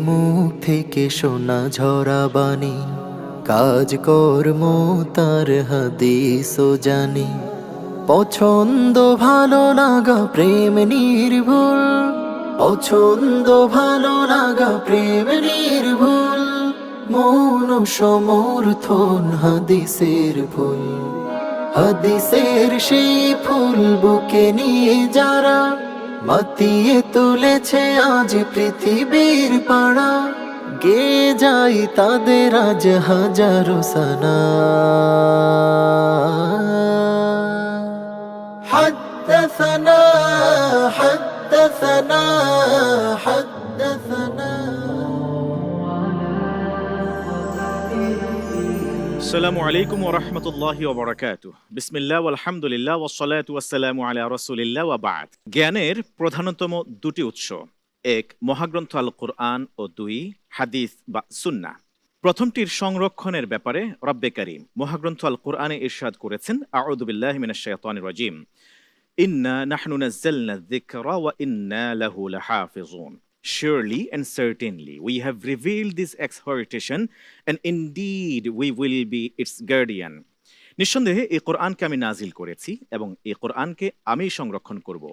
মুখ থেকে শোনা ঝরা বাণী, কাজ কর্ম তার হাদিস ও জানি। পছন্দ ভালো লাগা প্রেম নির্ভুল, পছন্দ ভালো লাগা প্রেম নির্ভুল, মন সমর্থন হাদিসের ফুল। হাদিসের সেই ফুল বুকে নিয়ে যারা মাতিয়ে তুলেছে আজ পৃথিবীর পাড়া, গে যাই তাদের আজ হাজারো সানা। حدثنا حدثنا حدثنا আসসালামু আলাইকুম ওয়া রাহমাতুল্লাহি ওয়া বারাকাতুহু। বিসমিল্লাহ ওয়াল হামদুলিল্লাহ ওয়াস সালাতু ওয়াস সালামু আলা রাসূলিল্লাহ ওয়া বা'দ। জ্ঞানের প্রধানতম দুটি উৎস, এক মহাগ্রন্থ আল কুরআন ও দুই হাদিস বা সুন্নাহ। প্রথমটির সংরক্ষণের ব্যাপারে রব্বে কারীম মহাগ্রন্থ আল কুরআনে ইরশাদ করেছেন, আউযু বিল্লাহি মিনাশ শাইতানির রাজীম, ইন্না নাহনু নাযালনা যিকরা ওয়া ইন্না লাহু লাহাফিজুন। Surely and certainly we have revealed this exhortation, and indeed we will be its guardian. নিঃসন্দেহে এই কোরআনকে আমি নাজিল করেছি এবং এই কোরআনকে আমি সংরক্ষণ করব।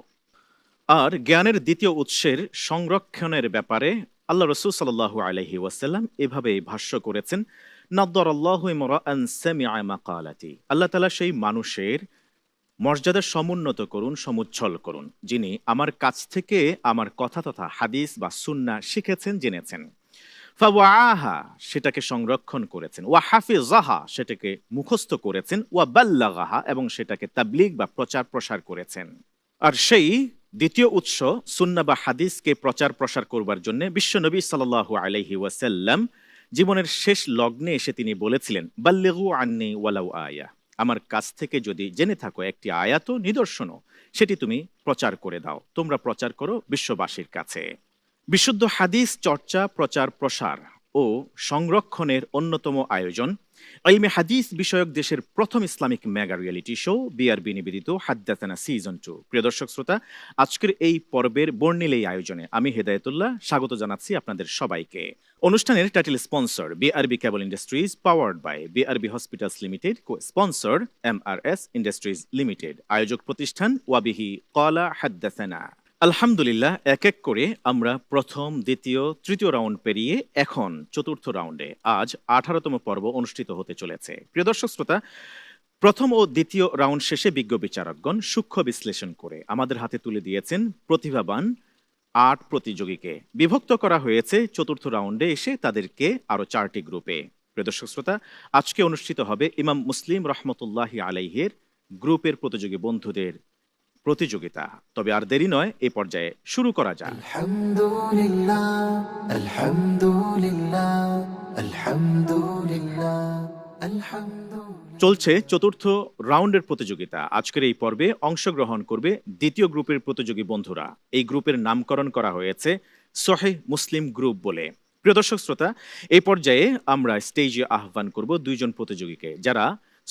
আর জ্ঞানের দ্বিতীয় উৎসের সংরক্ষণের ব্যাপারে আল্লাহ রাসূল সাল্লাল্লাহু আলাইহি ওয়াসাল্লাম এভাবে ভাষ্য করেছেন, নাদ্দারাল্লাহু ইমরাআন সামিআ মাকালাতি। আল্লাহ তাআলা সেই মানুষের মর্যাদা সমুন্নত করুন, সমুচ্ছল করুন, যিনি আমার কাছ থেকে আমার কথা তথা হাদিস বা সুন্নাহ শিখেছেন, জেনেছেন। ফাওয়াআহা, সেটাকে সংরক্ষণ করেছেন। ওয়া হাফিজাহা, সেটাকে মুখস্থ করেছেন। ওয়া বাল্লাগাহা, এবং সেটাকে তাবলীগ বা প্রচার প্রসার করেছেন। আর সেই দ্বিতীয় উৎস সুন্নাহ বা হাদিসকে প্রচার প্রসার করবার জন্য বিশ্বনবী সাল্লাল্লাহু আলাইহি ওয়াসাল্লাম জীবনের শেষ লগ্নে এসে তিনি বলেছিলেন, বাল্লিগু আন্নি ওয়ালাউ আয়া, আমার কাছ থেকে যদি জেনে থাকো একটি আয়াত নিদর্শনও, সেটি তুমি প্রচার করে দাও, তোমরা প্রচার করো বিশ্ববাসীর কাছে। বিশুদ্ধ হাদিস চর্চা, প্রচার প্রসার ও সংরক্ষণের অন্যতম আয়োজন ইলমে হাদিস বিষয়ক দেশের প্রথম Islamic mega reality show BRB নিবেদিত হাদ্দাসানা সিজন 2। প্রিয় দর্শক শ্রোতা, আজকের এই পর্বের বর্ণিল এই আয়োজনে আমি হেদায়েতুল্লাহ স্বাগত জানাচ্ছি আপনাদের সবাইকে। অনুষ্ঠানের title sponsor BRB cable industries, powered by BRB hospitals limited, co sponsor MRS industries limited, আয়োজক প্রতিষ্ঠান ওয়াবিহি ক্বালা হাদ্দাসানা। আলহামদুলিল্লাহ, এক এক করে আমরা প্রথম, দ্বিতীয়, তৃতীয় রাউন্ড পেরিয়ে এখন চতুর্থ রাউন্ডে আজ 18তম পর্ব অনুষ্ঠিত হতে চলেছে। প্রিয় দর্শক শ্রোতা, প্রথম ও দ্বিতীয় রাউন্ড শেষে বিজ্ঞ বিচারকগণ সূক্ষ্ম বিশ্লেষণ করে আমাদের হাতে তুলে দিয়েছেন প্রতিভাবান 8 প্রতিযোগীকে। বিভক্ত করা হয়েছে চতুর্থ রাউন্ডে এসে তাদেরকে আরো 4টি গ্রুপে। প্রিয় দর্শক শ্রোতা, আজকে অনুষ্ঠিত হবে ইমাম মুসলিম রহমতুল্লাহি আলাইহির গ্রুপের প্রতিযোগী বন্ধুদের প্রতিযোগিতা। তবে আর দেরি নয়, এই পর্যায়ে শুরু করা যাক। আলহামদুলিল্লাহ আলহামদুলিল্লাহ আলহামদুলিল্লাহ আলহামদুলিল্লাহ। চলছে চতুর্থ রাউন্ডের প্রতিযোগিতা। আজকের এই পর্বে অংশগ্রহণ করবে দ্বিতীয় গ্রুপের প্রতিযোগী বন্ধুরা। এই গ্রুপের নামকরণ করা হয়েছে সহিহ মুসলিম গ্রুপ বলে। প্রিয় দর্শক শ্রোতা, এই পর্যায়ে আমরা স্টেজে আহ্বান করব 2 জন প্রতিযোগীকে, যারা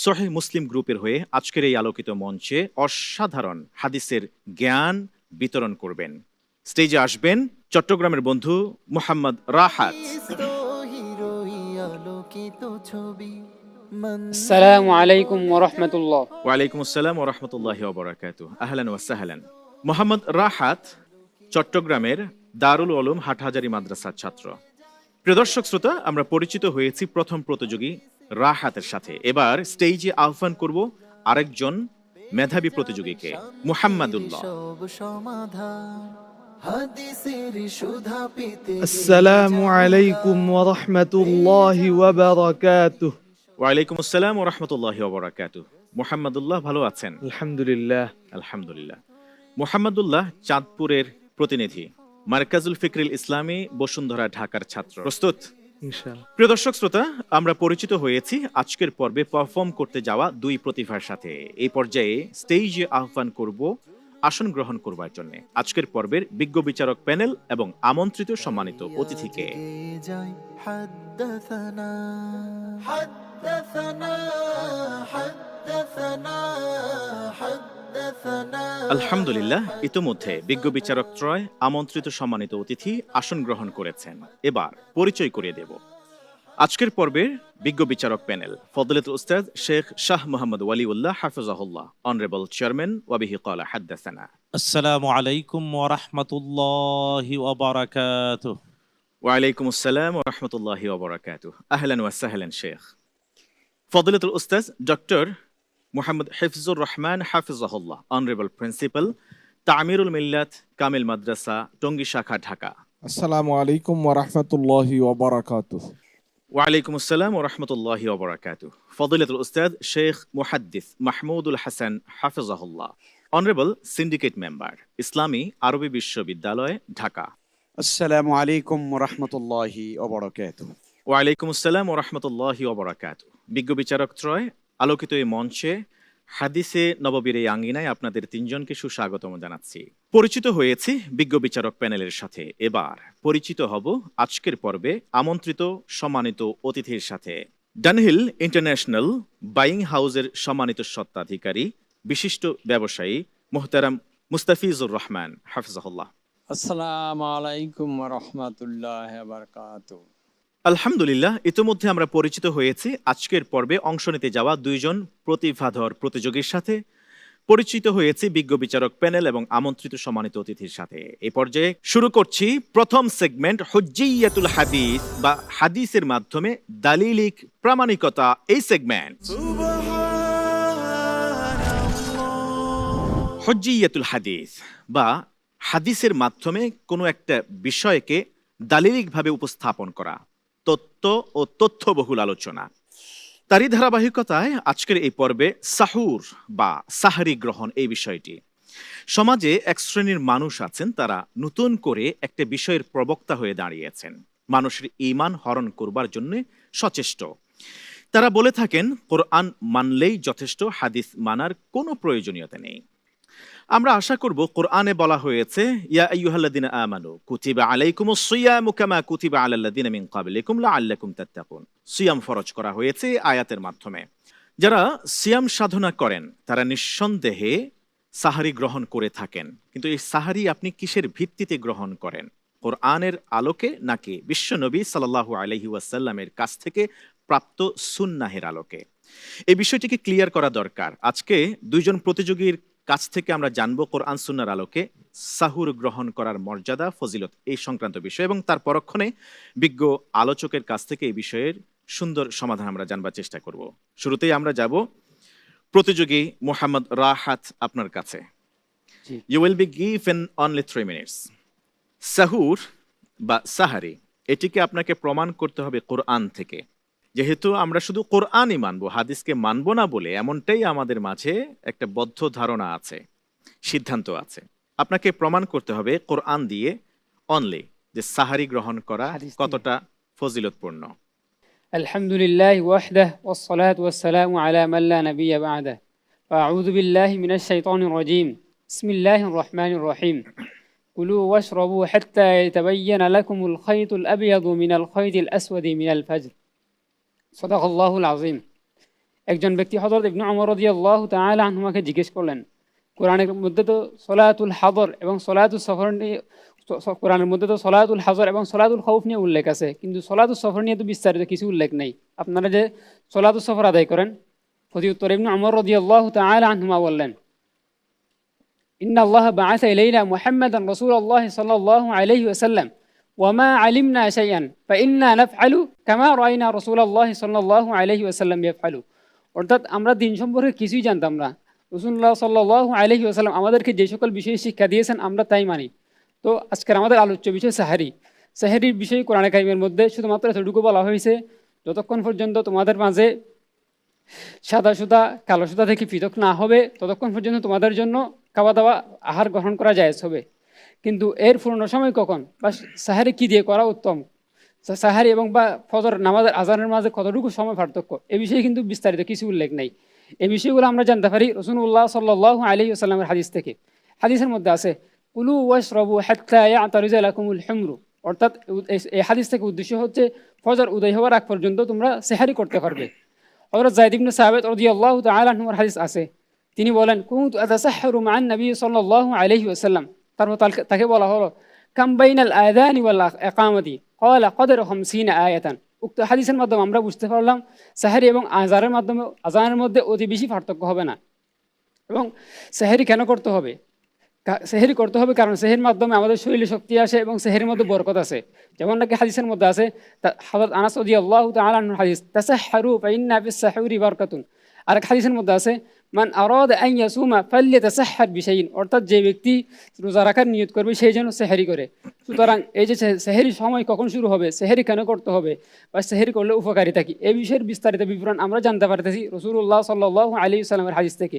সহিহ মুসলিম গ্রুপের হয়ে আজকের এই আলোকিত মঞ্চে অসাধারণ হাদিসের জ্ঞান বিতরণ করবেন। স্টেজে আসবেন চট্টগ্রামের বন্ধু মুহাম্মদ রাহাত। আসসালামু আলাইকুম ওয়া রাহমাতুল্লাহ। ওয়ালাইকুম আসসালাম ওয়া রাহমাতুল্লাহি ওয়া বারাকাতুহু। আহলান ওয়া সাহলান। মুহাম্মদ রাহাত চট্টগ্রামের দারুল উলুম হাটহাজারী মাদ্রাসার ছাত্র। প্রিয় দর্শক শ্রোতা, আমরা পরিচিত হয়েছি প্রথম প্রতিযোগী রাহাতের সাথে। এবার স্টেজে আহ্বান করব আরেকজন মেধাবী প্রতিযোগীকে, মুহাম্মাদুল্লাহ। আসসালামু আলাইকুম ওয়া রাহমাতুল্লাহি ওয়া বারাকাতুহু। ওয়ালাইকুম আসসালাম ওয়া রাহমাতুল্লাহি ওয়া বারাকাতুহু। মুহাম্মাদুল্লাহ, ভালো আছেন? আলহামদুলিল্লাহ। আলহামদুলিল্লাহ। মুহাম্মাদুল্লাহ চাঁদপুরের প্রতিনিধি, মারকাজুল ফিকরিল ইসলামী, বসুন্ধরা, ঢাকার ছাত্র। প্রস্তুত? ইনশাআল্লাহ। প্রিয় দর্শক শ্রোতা, আমরা পরিচিত হয়েছি আজকের পর্বে পারফর্ম করতে যাওয়া 2 প্রতিভার সাথে। এই পর্যায়ে স্টেজে আহ্বান করব আসন গ্রহণ করবার জন্য আজকের পর্বের বিজ্ঞ বিচারক প্যানেল এবং আমন্ত্রিত সম্মানিত অতিথিকে। আলহামদুলিল্লাহ, ইতোমধ্যে বিজ্ঞ বিচারক ত্রয় আমন্ত্রিত সম্মানিত অতিথি আসন গ্রহণ করেছেন। এবার পরিচয় করিয়ে দেব আজকের পর্বের বিজ্ঞ বিচারক প্যানেল। ফদলিলতুল উস্তাদ শেখ শাহ মোহাম্মদ ওয়ালিউল্লাহ হাফিজাহুল্লাহ, অনারেবল চেয়ারম্যান, ওয়াবিহি ক্বালা হাদ্দাসানা। আসসালামু আলাইকুম ওয়া রাহমাতুল্লাহি ওয়া বারাকাতুহু। ওয়ালাইকুম আসসালাম ওয়া রাহমাতুল্লাহি ওয়া বারাকাতুহু। আহলান ওয়া সাহলান শেখ। ফদলিলতুল উস্তাদ ডক্টর মোহাম্মদ হিফজুর রহমান হাফিজাহুল্লাহ, অনারেবল প্রিন্সিপাল, তামিরুল মিল্লাত কামিল মাদ্রাসা, টঙ্গী শাখা, ঢাকা। আসসালামু আলাইকুম ওয়া রাহমাতুল্লাহি ওয়া বারাকাতুহু। ওয়ালাইকুম আসসালাম ওয়া রাহমাতুল্লাহি ওয়া বারাকাতুহু। ফদলিলতুল উস্তাদ শেখ মুহাদ্দিস মাহমুদুল হাসান হাফিজাহুল্লাহ, honourable syndicate member, Islami Arabi বিশ্ববিদ্যালয়, ঢাকা। আসসালামু আলাইকুম ওয়া রাহমাতুল্লাহি ওয়া বারাকাতুহু। ওয়ালাইকুম আসসালাম ওয়া রাহমাতুল্লাহি ওয়া বারাকাতুহু। বিজ্ঞ বিচারক ত্রয় আলোকিত এই মঞ্চে, হাদিসে নববীর এই আঙ্গিনায় আপনাদের তিনজনকে সুস্বাগতম জানাচ্ছি। পরিচিত হয়েছি বিজ্ঞ বিচারক প্যানেলের সাথে, এবার পরিচিত হব আজকের পর্বে আমন্ত্রিত সম্মানিত অতিথির সাথে। ডানহিল ইন্টারন্যাশনাল বাইং হাউসের সম্মানিত স্বত্বাধিকারী, বিশিষ্ট ব্যবসায়ী মোহতারাম মুস্তাফিজুর রহমান হাফিজাহুল্লাহ। আসসালামু আলাইকুম ওয়া রাহমাতুল্লাহি ওয়া বারাকাতুহু। আলহামদুলিল্লাহ, ইতিমধ্যে আমরা পরিচিত হয়েছি আজকের পর্বে অংশ নিতে যাওয়া দুইজন প্রতিভাধর প্রতিযোগীর সাথে, পরিচিত হয়েছি বিজ্ঞ বিচারক প্যানেল এবং আমন্ত্রিত সম্মানিত অতিথির সাথে। এই পর্যায়ে শুরু করছি প্রথম সেগমেন্ট, হুজ্জিয়াতুল হাদিস বা হাদিসের মাধ্যমে দালিলিক প্রামাণিকতা। এই সেগমেন্ট হুজ্জিয়াতুল হাদিস বা হাদিসের মাধ্যমে কোনো একটা বিষয়কে দালিলিকভাবে উপস্থাপন করা, তত্ত্ব ও তথ্যবহুল আলোচনা। তারই ধারাবাহিকতায় আজকের এই পর্বে সাহুর বা সাহারি গ্রহণ, এই বিষয়টি। সমাজে এক শ্রেণীর মানুষ আছেন, তারা নতুন করে একটা বিষয়ের প্রবক্তা হয়ে দাঁড়িয়েছেন, মানুষের ঈমান হরণ করবার জন্য সচেষ্ট। তারা বলে থাকেন কোরআন মানলেই যথেষ্ট, হাদিস মানার কোনো প্রয়োজনীয়তা নেই। আমরা আশা করব কোরআনে বলা হয়েছে ইয়া আইয়ুহাল্লাযিনা আমানু কুতিবা আলাইকুমুস সিয়ামু কামা কুতিবা আলাল্লাযিনা মিন ক্বাবলিকুম লাআল্লাকুম তাত্তাকুন। সিয়াম ফরজ করা হয়েছে আয়াতের মাধ্যমে। যারা সিয়াম সাধনা করেন তারা নিঃসন্দেহে সাহারি গ্রহণ করে থাকেন, কিন্তু এই সাহারি আপনি কিসের ভিত্তিতে গ্রহণ করেন? কোরআনের আলোকে নাকি বিশ্বনবী সাল্লাল্লাহু আলাইহি ওয়াসাল্লামের কাছ থেকে প্রাপ্ত সুন্নাহের আলোকে? এই বিষয়টিকে ক্লিয়ার করা দরকার। আজকে দুইজন প্রতিযোগীর কাছ থেকে আমরা জানবো কোরআন সুন্নাহর আলোকে সাহুর গ্রহণ করার মর্যাদা, ফজিলত, এই সংক্রান্ত বিষয়, এবং তার পরক্ষণে বিজ্ঞ আলোচকের কাছ থেকে এই বিষয়ের সুন্দর সমাধান আমরা জানবার চেষ্টা করব। শুরুতেই আমরা যাব প্রতিযোগী মোহাম্মদ রাহাত, আপনার কাছে। You will be given only 3 minutes. সাহুর বা সাহারি, এটিকে আপনাকে প্রমাণ করতে হবে কোরআন থেকে। যেহেতু আমরা শুধু কোরআনই মানবো, হাদিসকে মানবো না বলে, এমনটাই আমাদের মাঝে একটা বদ্ধ ধারণা আছে, সিদ্ধান্ত আছে। আপনাকে প্রমাণ করতে হবে কোরআন দিয়ে অনলি যে সাহারি গ্রহণ করা কতটা ফজিলতপূর্ণ। আলহামদুলিল্লাহি ওয়াহদাহু ওয়াসসালাতু ওয়াসসালামু আলা মান লা নাবিয়্যা বা'দাহু। আউযু বিল্লাহি মিনাশ শাইতানির রাজীম। বিসমিল্লাহির রহমানির রহিম। কুলু ওয়াশরাবু হাত্তা ইয়াতাবায়্যানা লাকুমুল খায়তুল আবয়াদু মিনাল খায়তিল আসওয়াদি মিনাল ফাজর। সাদাকাল্লাহুল আযীম। একজন ব্যক্তি হযরত ইবনে ওমর রাদিয়াল্লাহু তাআলা আনহুমাকে জিজ্ঞেস করলেন, কোরআনের মধ্যে তো সলাতুল হাদর এবং সলাতুল সফর নিয়ে, কোরআনের মধ্যে তো সলাতুল হাজর এবং সলাতুল খাউফ নিয়ে উল্লেখ আছে, কিন্তু সলাতুল সফর নিয়ে তো বিস্তারিত কিছু উল্লেখ নেই। আপনারা যে সলাতুল সফর আদায় করেন? প্রত্যুত্তরে ইবনে ওমর রাদিয়াল্লাহু তাআলা আনহুমা বললেন, ইন্নাল্লাহা বা'আসা ইলাইনা মুহাম্মাদান রাসূলুল্লাহ সাল্লাল্লাহু আলাইহি ওয়াসাল্লাম ওয়ামা আলিমনা শাইআন ফাইন্না নাফআলু কামা রাআইনা রাসূলুল্লাহ সাল্লাল্লাহু আলাইহি ওয়াসাল্লাম ইয়াফআলু। অর্থাৎ আমরা দিন সম্পর্কে কিছুই জানতাম না, রাসূলুল্লাহ সাল্লাল্লাহু আলাইহি ওয়াসাল্লাম আমাদেরকে যে সকল বিষয়ে শিক্ষা দিয়েছেন আমরা তাই মানি। তো আজকের আমাদের আলোচ্য বিষয় সাহারি। সাহারির বিষয়ে কোরআনে কারিমের মধ্যে শুধুমাত্র এতটুকু বলা হয়েছে, যতক্ষণ পর্যন্ত তোমাদের মাঝে সাদা সুতা কালো সুতা থেকে পৃথক না হবে ততক্ষণ পর্যন্ত তোমাদের জন্য খাওয়া দাওয়া আহার গ্রহণ করা জায়েজ হবে। কিন্তু এর পূর্ণ সময় কখন বা সাহারি কি দিয়ে করা উত্তম, সাহারি এবং বা ফজর নামাজের আজানের মাঝে কতটুকু সময় পার্থক্য, এ বিষয়ে কিন্তু বিস্তারিত কিছু উল্লেখ নেই। এই বিষয়গুলো আমরা জানতে পারি রাসূলুল্লাহ সাল্লাল্লাহু আলাইহি ওয়াসাল্লামের হাদিস থেকে। হাদিসের মধ্যে আছে কুলু ওয়াশরাবু হাত্তা ইয়াতারিজা লাকুমুল হুমরু। অর্থাৎ এই হাদিস থেকে উদ্দেশ্য হচ্ছে ফজর উদয় হওয়ার আগ পর্যন্ত তোমরা সাহারি করতে পারবে। হযরত যায়েদ ইবনে সাবিত রাদিয়াল্লাহু তাআলা আনহুর হাদিস আছে, তিনি বলেন কুনতু আতাসাহহারু মা'আন নবী সাল্লাল্লাহু আলাইহি ওয়াসাল্লাম। তারপর তাকে বলা হলো কাম বাইনাল আযানি ওয়াল ইকামাতি ক্বালা কদরু 50 আয়াতান। উক্ত হাদিসের মাধ্যমে আমরা বুঝতে পারলাম সাহরি এবং আজানের মধ্যে অতি বেশি পার্থক্য হবে না। এবং সাহরি কেন করতে হবে? সেহরি করতে হবে কারণ সেহের মাধ্যমে আমাদের শরীরে শক্তি আসে এবং সেহের মধ্যে বরকত আছে। যেমন নাকি হাদিসের মধ্যে আছে, হযরত আনাস রাদিয়াল্লাহু তাআলা আনহু হাদিস, তাসাহহারু ফাইন্না ফিস সাহুরি বারাকাতুন। আরেক হাদিসের মধ্যে আছে, মান আরাদা আন ইয়াসুমা ফালইয়াতাসাহহার বিশাইইন, অর্থাৎ যে ব্যক্তি রোজা রাখার নিয়ত করবে সেই যেন সেহরি করে। সুতরাং এই যে সেহরি সময় কখন শুরু হবে, সেহরি কেন করতে হবে বা সেহরি করলে উপকারিতা কি, এই বিষয়ের বিস্তারিত বিবরণ আমরা জানতে পারতেছি রাসূলুল্লাহ সাল্লাল্লাহু আলাইহি ওয়াসাল্লামের হাদিস থেকে।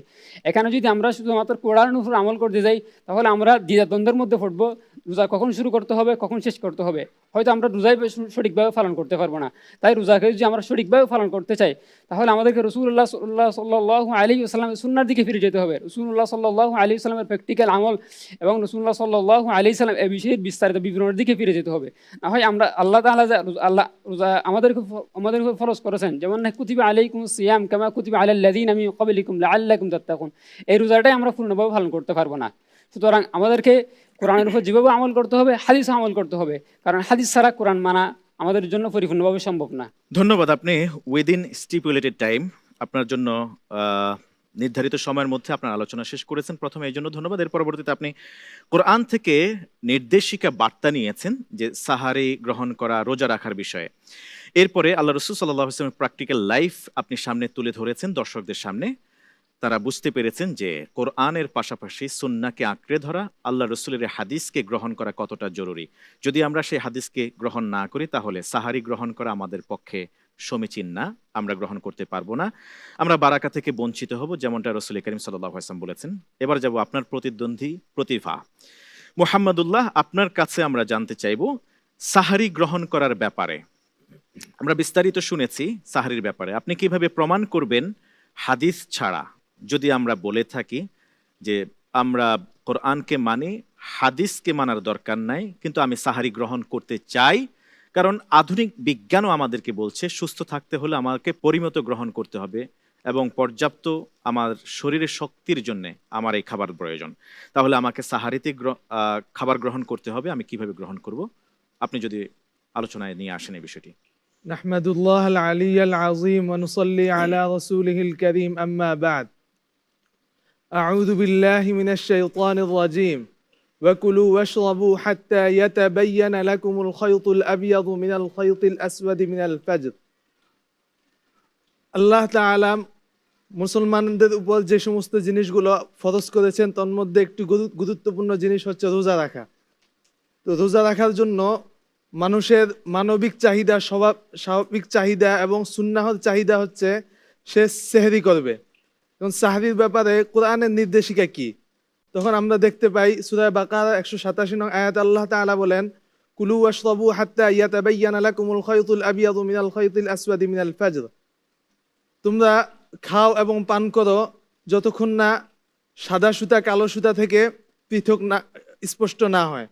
এখানে যদি আমরা শুধুমাত্র কোরআনের উপর আমল করতে যাই তাহলে আমরা দ্বিধাদ্বন্দ্বের মধ্যে পড়বো, রোজা কখন শুরু করতে হবে কখন শেষ করতে হবে, হয়তো আমরা রোজাই সঠিকভাবে পালন করতে পারবো না। তাই রোজাকে যদি আমরা সঠিকভাবে পালন করতে চাই তাহলে আমাদেরকে রাসূলুল্লাহ সাল্লাল্লাহু আলাইহি ওয়াসাল্লামের সুন্নাহর দিকে ফিরে যেতে হবে। রাসূলুল্লাহ সাল্লাল্লাহু আলাইহি ওয়াসাল্লামের প্র্যাকটিক্যাল আমল এবং রাসূলুল্লাহ সাল্লাল্লাহু আলাইহি ওয়াসাল্লাম এই বিষয়ের বিস্তারিত বিবরণের দিকে ফিরে যেতে হবে। না হয় আমরা আল্লাহ তাআলা রোজা আমাদের উপর ফরজ করেছেন, যেমন কুতিবা আলাইকুমুস সিয়াম কামা কুতিবা আলাল লাযিনা মিন ক্বাবলিকুম লাআল্লাকুম তাত্তাকুন, এই রোজাটাই আমরা পূর্ণভাবে পালন করতে পারবো না। সুতরাং আমাদেরকে কোরআনের উপর যেভাবে আমল করতে হবে হাদিস আমল করতে হবে, কারণ হাদিস ছাড়া কোরআন মানা আমাদের জন্য পরিপূর্ণভাবে সম্ভব না। ধন্যবাদ। আপনি উইদিন স্টিপুলেটেড টাইম, আপনার জন্য নির্ধারিত সময়ের মধ্যে আপনার আলোচনা শেষ করেছেন, প্রথমে এই জন্য ধন্যবাদ। এর পরবর্তীতে আপনি কোরআন থেকে নির্দেশিকা বার্তা নিয়েছেন যে সাহারি গ্রহণ করা, রোজা রাখার বিষয়ে। এরপরে আল্লাহ রাসূল সাল্লাল্লাহু আলাইহি ওয়াসাল্লামের প্র্যাকটিক্যাল লাইফ আপনি সামনে তুলে ধরেছেন দর্শকদের সামনে। তারা বুঝতে পেরেছেন যে কোরআনের পাশাপাশি সুন্নাহকে আঁকড়ে ধরা, আল্লাহ রসুলের হাদিসকে গ্রহণ করা কতটা জরুরি। যদি আমরা সেই হাদিসকে গ্রহণ না করি তাহলে সাহারি গ্রহণ করা আমাদের পক্ষে সমীচীন না, আমরা গ্রহণ করতে পারবো না, আমরা বারাকা থেকে বঞ্চিত হব, যেমনটা রসুল করিম সাল্লাল্লাহু আলাইহি ওয়াসাল্লাম বলেছেন। এবার যাব আপনার প্রতিদ্বন্দ্বী প্রতিভা মুহাম্মদুল্লাহ, আপনার কাছে আমরা জানতে চাইব সাহারি গ্রহণ করার ব্যাপারে। আমরা বিস্তারিত শুনেছি সাহারির ব্যাপারে, আপনি কিভাবে প্রমাণ করবেন হাদিস ছাড়া? যদি আমরা বলে থাকি যে আমরা কোরআনকে মানি, হাদিসকে মানার দরকার নাই, কিন্তু আমি সাহারি গ্রহণ করতে চাই, কারণ আধুনিক বিজ্ঞানও আমাদেরকে বলছে সুস্থ থাকতে হলে আমাকে পরিমিত গ্রহণ করতে হবে এবং পর্যাপ্ত আমার শরীরের শক্তির জন্য আমার এই খাবার প্রয়োজন, তাহলে আমাকে সাহারিতে খাবার গ্রহণ করতে হবে, আমি কিভাবে গ্রহণ করব? আপনি যদি আলোচনায় নিয়ে আসেন এই বিষয়টি। নাহমাদুল্লাহ আল আলিয়্যাল আযীম ওয়া নুসাল্লি আলা রাসূলিহিল কারীম, আম্মা বা'দ। আউযু বিল্লাহি মিনাশ শাইতানির রাজীম। وكلوا واشربوا حتى يتبين لكم الخيط الأبيض من الخيط الأسود من الفجر। আল্লাহ তাআলা মুসলমানদের উপর যে সমস্ত জিনিসগুলো ফরজ করেছেন তার মধ্যে একটি গুরুত্বপূর্ণ জিনিস হচ্ছে রোজা রাখা। তো রোজা রাখার জন্য মানুষের মানবিক চাহিদা, স্বাভাবিক চাহিদা এবং সুন্নাহর চাহিদা হচ্ছে সে সেহরি করবে। এবং সাহরির ব্যাপারে কোরআনের নির্দেশিকা কি? তখন আমরা দেখতে পাই সূরা বাকারা 187 নং আয়াত আল্লাহ তাআলা বলেন, কুলু ওয়াশরাবু হাত্তা ইয়াতাবায়্যানা লাকুমুল খায়তুল আবিয়াদু মিনাল খায়তিল আসওয়াদি মিনাল ফাজর। তোমরা খাও এবং পান করো যতক্ষণ না সাদা সুতা কালো সুতা থেকে পৃথক না, স্পষ্ট না হয়।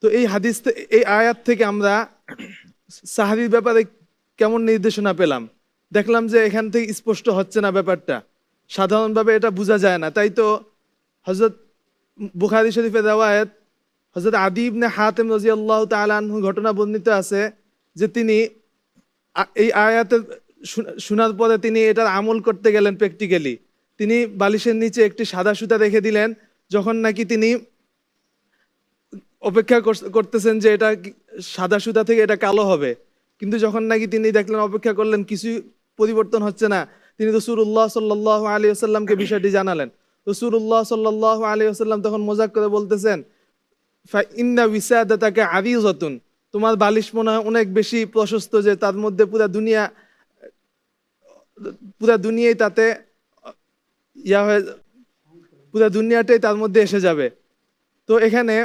তো এই হাদিস, এই আয়াত থেকে আমরা সাহারির ব্যাপারে কেমন নির্দেশনা পেলাম? দেখলাম যে এখান থেকে স্পষ্ট হচ্ছে না ব্যাপারটা, সাধারণভাবে এটা বোঝা যায় না। তাই তো হযরত বুখারী শরীফের রওয়ায়াত হযরত আদী ইবনে হাতিম রাদিয়াল্লাহু তাআলা আনহু ঘটনা বর্ণিত আছে যে তিনি এই আয়াতের শোনার পরে তিনি এটার আমল করতে গেলেন প্র্যাকটিক্যালি। তিনি বালিশের নিচে একটি সাদা সুতা রেখে দিলেন, যখন নাকি তিনি অপেক্ষা করতেছেন যে এটা সাদা সুতা থেকে এটা কালো হবে, কিন্তু যখন নাকি তিনি দেখলেন, অপেক্ষা করলেন, কিছুই পরিবর্তন হচ্ছে না, তিনি রাসূলুল্লাহ সাল্লাল্লাহু আলাইহি ওয়াসাল্লামকে বিষয়টি জানালেন। রাসূলুল্লাহ সাল্লাল্লাহু আলাইহি ওয়াসাল্লাম তখন মজাক করে বলতেছেন, ফা ইন্না উসাদাতাকা আরিযাতুন, তোমার বালিশ মনে হয় অনেক বেশি প্রশস্ত যে তার মধ্যে পুরা দুনিয়াই তাতে পুরা দুনিয়াটাই তার মধ্যে এসে যাবে। তো এখানে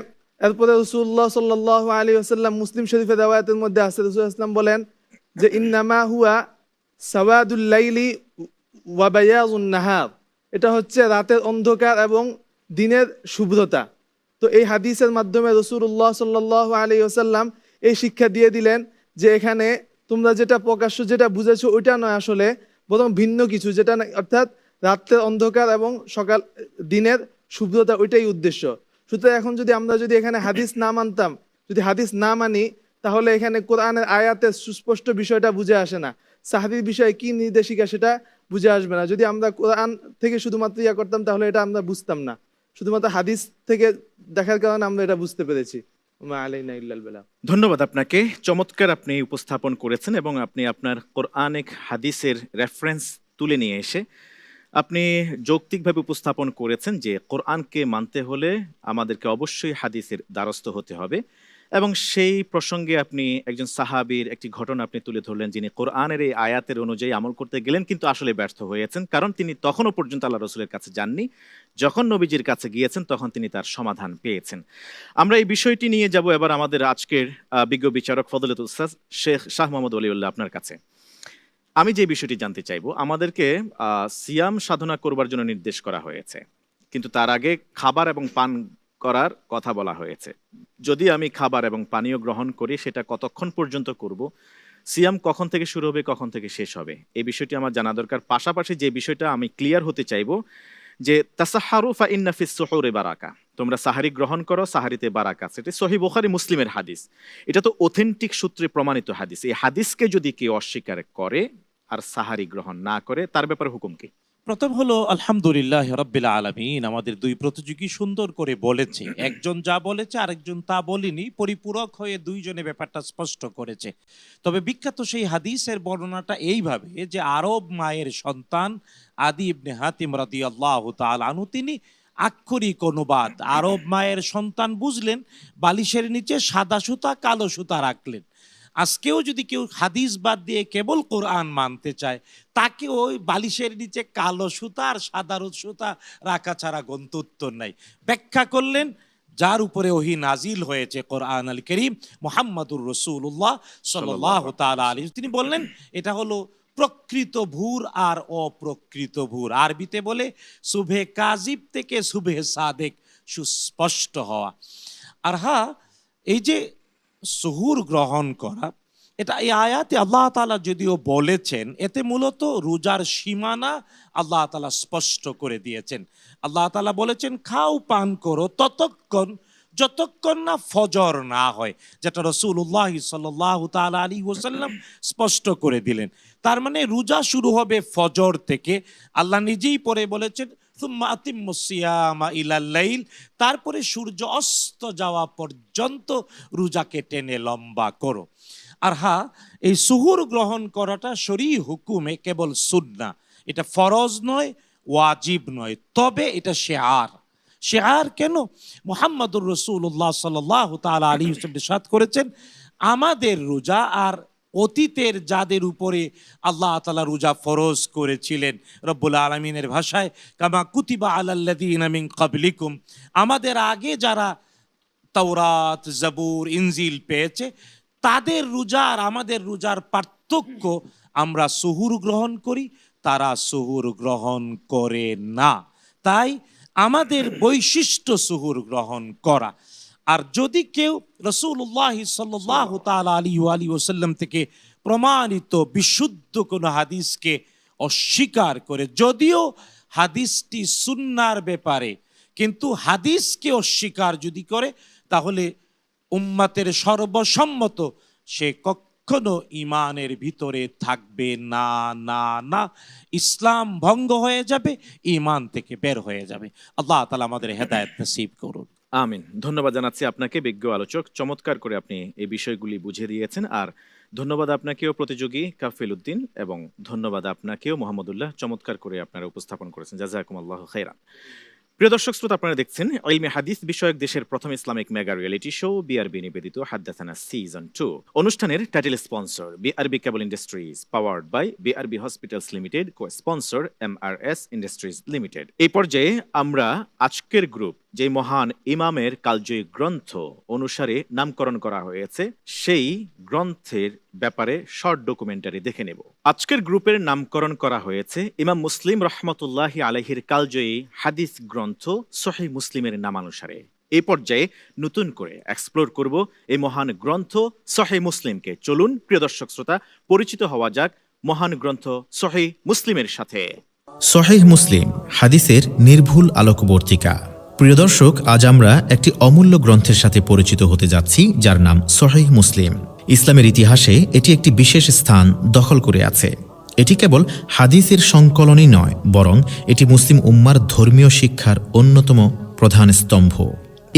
এরপরে রাসূলুল্লাহ সাল্লাল্লাহু আলাইহি ওয়াসাল্লাম মুসলিম শরীফের রওয়ায়াতের মধ্যে আছে, রাসূলুল্লাহ সাল্লাল্লাহু আলাইহি ওয়াসাল্লাম বলেন যে ইন্নামা হুয়া সাওয়াদুল লাইলি ওয়া বায়াযুন নাহার, এটা হচ্ছে রাতের অন্ধকার এবং দিনের শুভ্রতা। তো এই হাদিসের মাধ্যমে রাসূলুল্লাহ সাল্লাল্লাহু আলাইহি ওয়াসাল্লাম এই শিক্ষা দিয়ে দিলেন যে এখানে তোমরা যেটা প্রকাশ্য যেটা বুঝেছো ওইটা নয় আসলে, বরং ভিন্ন কিছু, যেটা অর্থাৎ রাত্রের অন্ধকার এবং দিনের শুভ্রতা, ওইটাই উদ্দেশ্য। সুতরাং এখন আমরা যদি এখানে হাদিস না মানতাম, যদি হাদিস না মানি, তাহলে এখানে কোরআনের আয়াতের সুস্পষ্ট বিষয়টা বুঝে আসে না, সাহাবীর বিষয়ে কি নির্দেশিকা সেটা বুঝে আসবে না। যদি আমরা কোরআন থেকে শুধুমাত্র করতাম, তাহলে এটা আমরা বুঝতাম না। শুধুমাত্র হাদিস থেকে দেখার কারণে আমরা এটা বুঝতে পেরেছি। ওমা আলাইনা ইল্লাল বালাগ। ধন্যবাদ আপনাকে, চমৎকার আপনি উপস্থাপন করেছেন এবং আপনি আপনার কোরআনিক হাদিসের রেফারেন্স তুলে নিয়ে এসে আপনি যৌক্তিকভাবে উপস্থাপন করেছেন যে কোরআনকে মানতে হলে আমাদেরকে অবশ্যই হাদিসের দ্বারস্থ হতে হবে, এবং সেই প্রসঙ্গে আপনি একজন সাহাবীর একটি ঘটনা আপনি তুলে ধরলেন, যিনি কোরআনের এই আয়াতের অনুযায়ী আমল করতে গেলেন কিন্তু আসলে ব্যর্থ হয়েছেন, কারণ তিনি তখনও পর্যন্ত আল্লাহ রসুলের কাছে যাননি। যখন নবীজির কাছে গিয়েছেন তখন তিনি তার সমাধান পেয়েছেন। আমরা এই বিষয়টি নিয়ে যাব এবার আমাদের আজকের বিজ্ঞ বিচারক ফজলতুল উস্তাদ শেখ শাহ মোহাম্মদ ওলিউল্লাহ আপনার কাছে। আমি যে বিষয়টি জানতে চাইবো, আমাদেরকে সিয়াম সাধনা করবার জন্য নির্দেশ করা হয়েছে, কিন্তু তার আগে খাবার এবং পান করার কথা বলা হয়েছে। যদি আমি খাবার এবং পানীয় গ্রহণ করি, সেটা কতক্ষণ পর্যন্ত করব, সিয়াম কখন থেকে শুরু হবে, কখন থেকে শেষ হবে, এই বিষয়টি আমার জানা দরকার। পাশাপাশি যে বিষয়টা আমি ক্লিয়ার হতে চাইবো যে তাসাহারু ফা ইন্না ফিস সুহুরি বারাকা, তোমরা সাহারি গ্রহণ করো, সাহারিতে বারাকা। সেটি সহিহ বুখারী মুসলিমের হাদিস, এটা তো অথেন্টিক সূত্রে প্রমাণিত হাদিস। এই হাদিসকে যদি কেউ অস্বীকার করে আর সাহারি গ্রহণ না করে, তার ব্যাপারে হুকুম কি? প্রথম হলো আলহামদুলিল্লাহ রাব্বিল আলামিন, আমাদের দুই প্রতিযোগী সুন্দর করে বলেছে, একজন যা বলেছে আরেকজন তা বলেনি, পরিপূরক হয়ে দুইজনে ব্যাপারটা স্পষ্ট করেছে। তবে বিখ্যাত সেই হাদিসের বর্ণনাটা এইভাবে যে আরব মায়ের সন্তান আদি ইবনে হাতিম রাদিয়াল্লাহু তাআলা আনহু, তিনি আক্ষরিক অনুবাদ, আরব মায়ের সন্তান বুঝলেন বালিশের নিচে সাদা সুতা কালো সুতা রাখলেন। আজকেও যদি কেউ হাদিস বাদ দিয়ে কেবল কোরআন মানতে চায়, তাকে ওই বালিশের নিচে কালো সুতা আর সাদা সুতা রাখা ছাড়া গন্তব্য নাই। ব্যাখ্যা করলেন যার উপরে ওহী নাজিল হয়েছে, কোরআন আল কারীম, মুহাম্মাদুর রাসূলুল্লাহ সাল্লাল্লাহু তাআলা আলাইহি, তিনি বললেন এটা হলো প্রকৃত ভূর আর অপ্রকৃত ভূর। আরবিতে বলে সুবহে কাজিব থেকে সুবহে সাদেক, সুস্পষ্ট হওয়া। আর হ্যাঁ, এই যে সুহুর গ্রহণ করা, এটা এই আয়াতে আল্লাহ তাআলা যদিও বলেছেন, এতে মূলত রোজার সীমানা আল্লাহ তাআলা স্পষ্ট করে দিয়েছেন। আল্লাহ তাআলা বলেছেন খাও পান করো যতক্ষণ না ফজর না হয়, যেটা রাসূলুল্লাহ সাল্লাল্লাহু তাআলা আলাইহি ওয়াসাল্লাম স্পষ্ট করে দিলেন। তার মানে রোজা শুরু হবে ফজর থেকে। আল্লাহ নিজেই পরে বলেছেন সুম্মা আতিম্মুস সিয়ামা ইলাল লাইল, তারপরে সূর্য অস্ত যাওয়া পর্যন্ত রোজাকে টেনে লম্বা করো। আর হ্যাঁ, এই সুহুর গ্রহণ করাটা শরঈ হুকুমে কেবল সুন্নাহ, এটা ফরজ নয়, ওয়াজিব নয়, তবে এটা শেয়ার কেন? মুহাম্মাদুর রাসূলুল্লাহ সাল্লাল্লাহু তাআলা আলাইহি ওয়াসাল্লাম ইরশাদ করেছেন, আমাদের রোজা আর অতীতের যাদের উপরে আল্লাহ তাআলা রোজা ফরজ করেছিলেন, রব্বুল আলামিনের ভাষায় কামা কুতিবা আলাল্লাযীনা মিন ক্বাবলিকুম, আমাদের আগে যারা তাওরাত, জাবুর, ইনজিল পেয়েছে, তাদের রোজা আর আমাদের রোজার পার্থক্য, আমরা সুহুর গ্রহণ করি, তারা সুহুর গ্রহণ করে না। তাই আমাদের বৈশিষ্ট্য সুহুর গ্রহণ করা। আর যদি কেউ রাসূলুল্লাহ সাল্লাল্লাহু তাআলা আলাইহি ওয়াসাল্লাম থেকে প্রমাণিত বিশুদ্ধ কোনো হাদিসকে অস্বীকার করে, যদিও হাদিসটি সুন্নাহর ব্যাপারে, কিন্তু হাদিসকে অস্বীকার যদি করে, তাহলে উম্মতের সর্বসম্মত সে কখনো ঈমানের ভিতরে থাকবে না, না না, ইসলাম ভঙ্গ হয়ে যাবে, ঈমান থেকে বের হয়ে যাবে। আল্লাহ তাআলা আমাদের হেদায়েত নসিব করুন। আমিন। ধন্যবাদ জানাচ্ছি আপনাকে বিজ্ঞ আলোচক, চমৎকার করে আপনি এই বিষয়গুলি বুঝিয়ে দিয়েছেন। আর ধন্যবাদ আপনাকেও প্রতিযোগী কাফিল উদ্দিন, এবং ধন্যবাদ আপনাকেও মোহাম্মদুল্লাহ, চমৎকার করে আপনারা উপস্থাপন করেছেন। জাযাকুমুল্লাহু খাইরান। প্রিয় দর্শক শ্রোতা, আপনারা দেখছেন ইলমে হাদিস বিষয়ক দেশের প্রথম Islamic mega reality show BRB নিবেদিত হাদ্দাসানা সিজন 2। অনুষ্ঠানের title sponsor BRB cable industries, powered by BRB hospitals limited, co sponsor MRS industries limited. এই পর্যায়ে আমরা আজকের গ্রুপ, যে মহান ইমামের কালজয়ী গ্রন্থ অনুসারে নামকরণ করা হয়েছে, সেই গ্রন্থের ব্যাপারে শর্ট ডকুমেন্টারি দেখে নেব। আজকের গ্রুপের নামকরণ করা হয়েছে ইমাম মুসলিম রহমতুল্লাহি আলাইহির কালজয়ী হাদিস গ্রন্থ সহিহ মুসলিমের নামানুসারে। এই পর্যায়ে নতুন করে এক্সপ্লোর করব এই মহান গ্রন্থ সহিহ মুসলিমকে। চলুন প্রিয় দর্শক শ্রোতা, পরিচিত হওয়া যাক মহান গ্রন্থ সহিহ মুসলিমের সাথে। সহিহ মুসলিম হাদিসের নির্ভুল আলোকবর্তিকা। প্রিয় দর্শক, আজ আমরা একটি অমূল্য গ্রন্থের সাথে পরিচিত হতে যাচ্ছি, যার নাম সহিহ মুসলিম। ইসলামের ইতিহাসে এটি একটি বিশেষ স্থান দখল করে আছে। এটি কেবল হাদিসের সংকলনই নয়, বরং এটি মুসলিম উম্মার ধর্মীয় শিক্ষার অন্যতম প্রধান স্তম্ভ।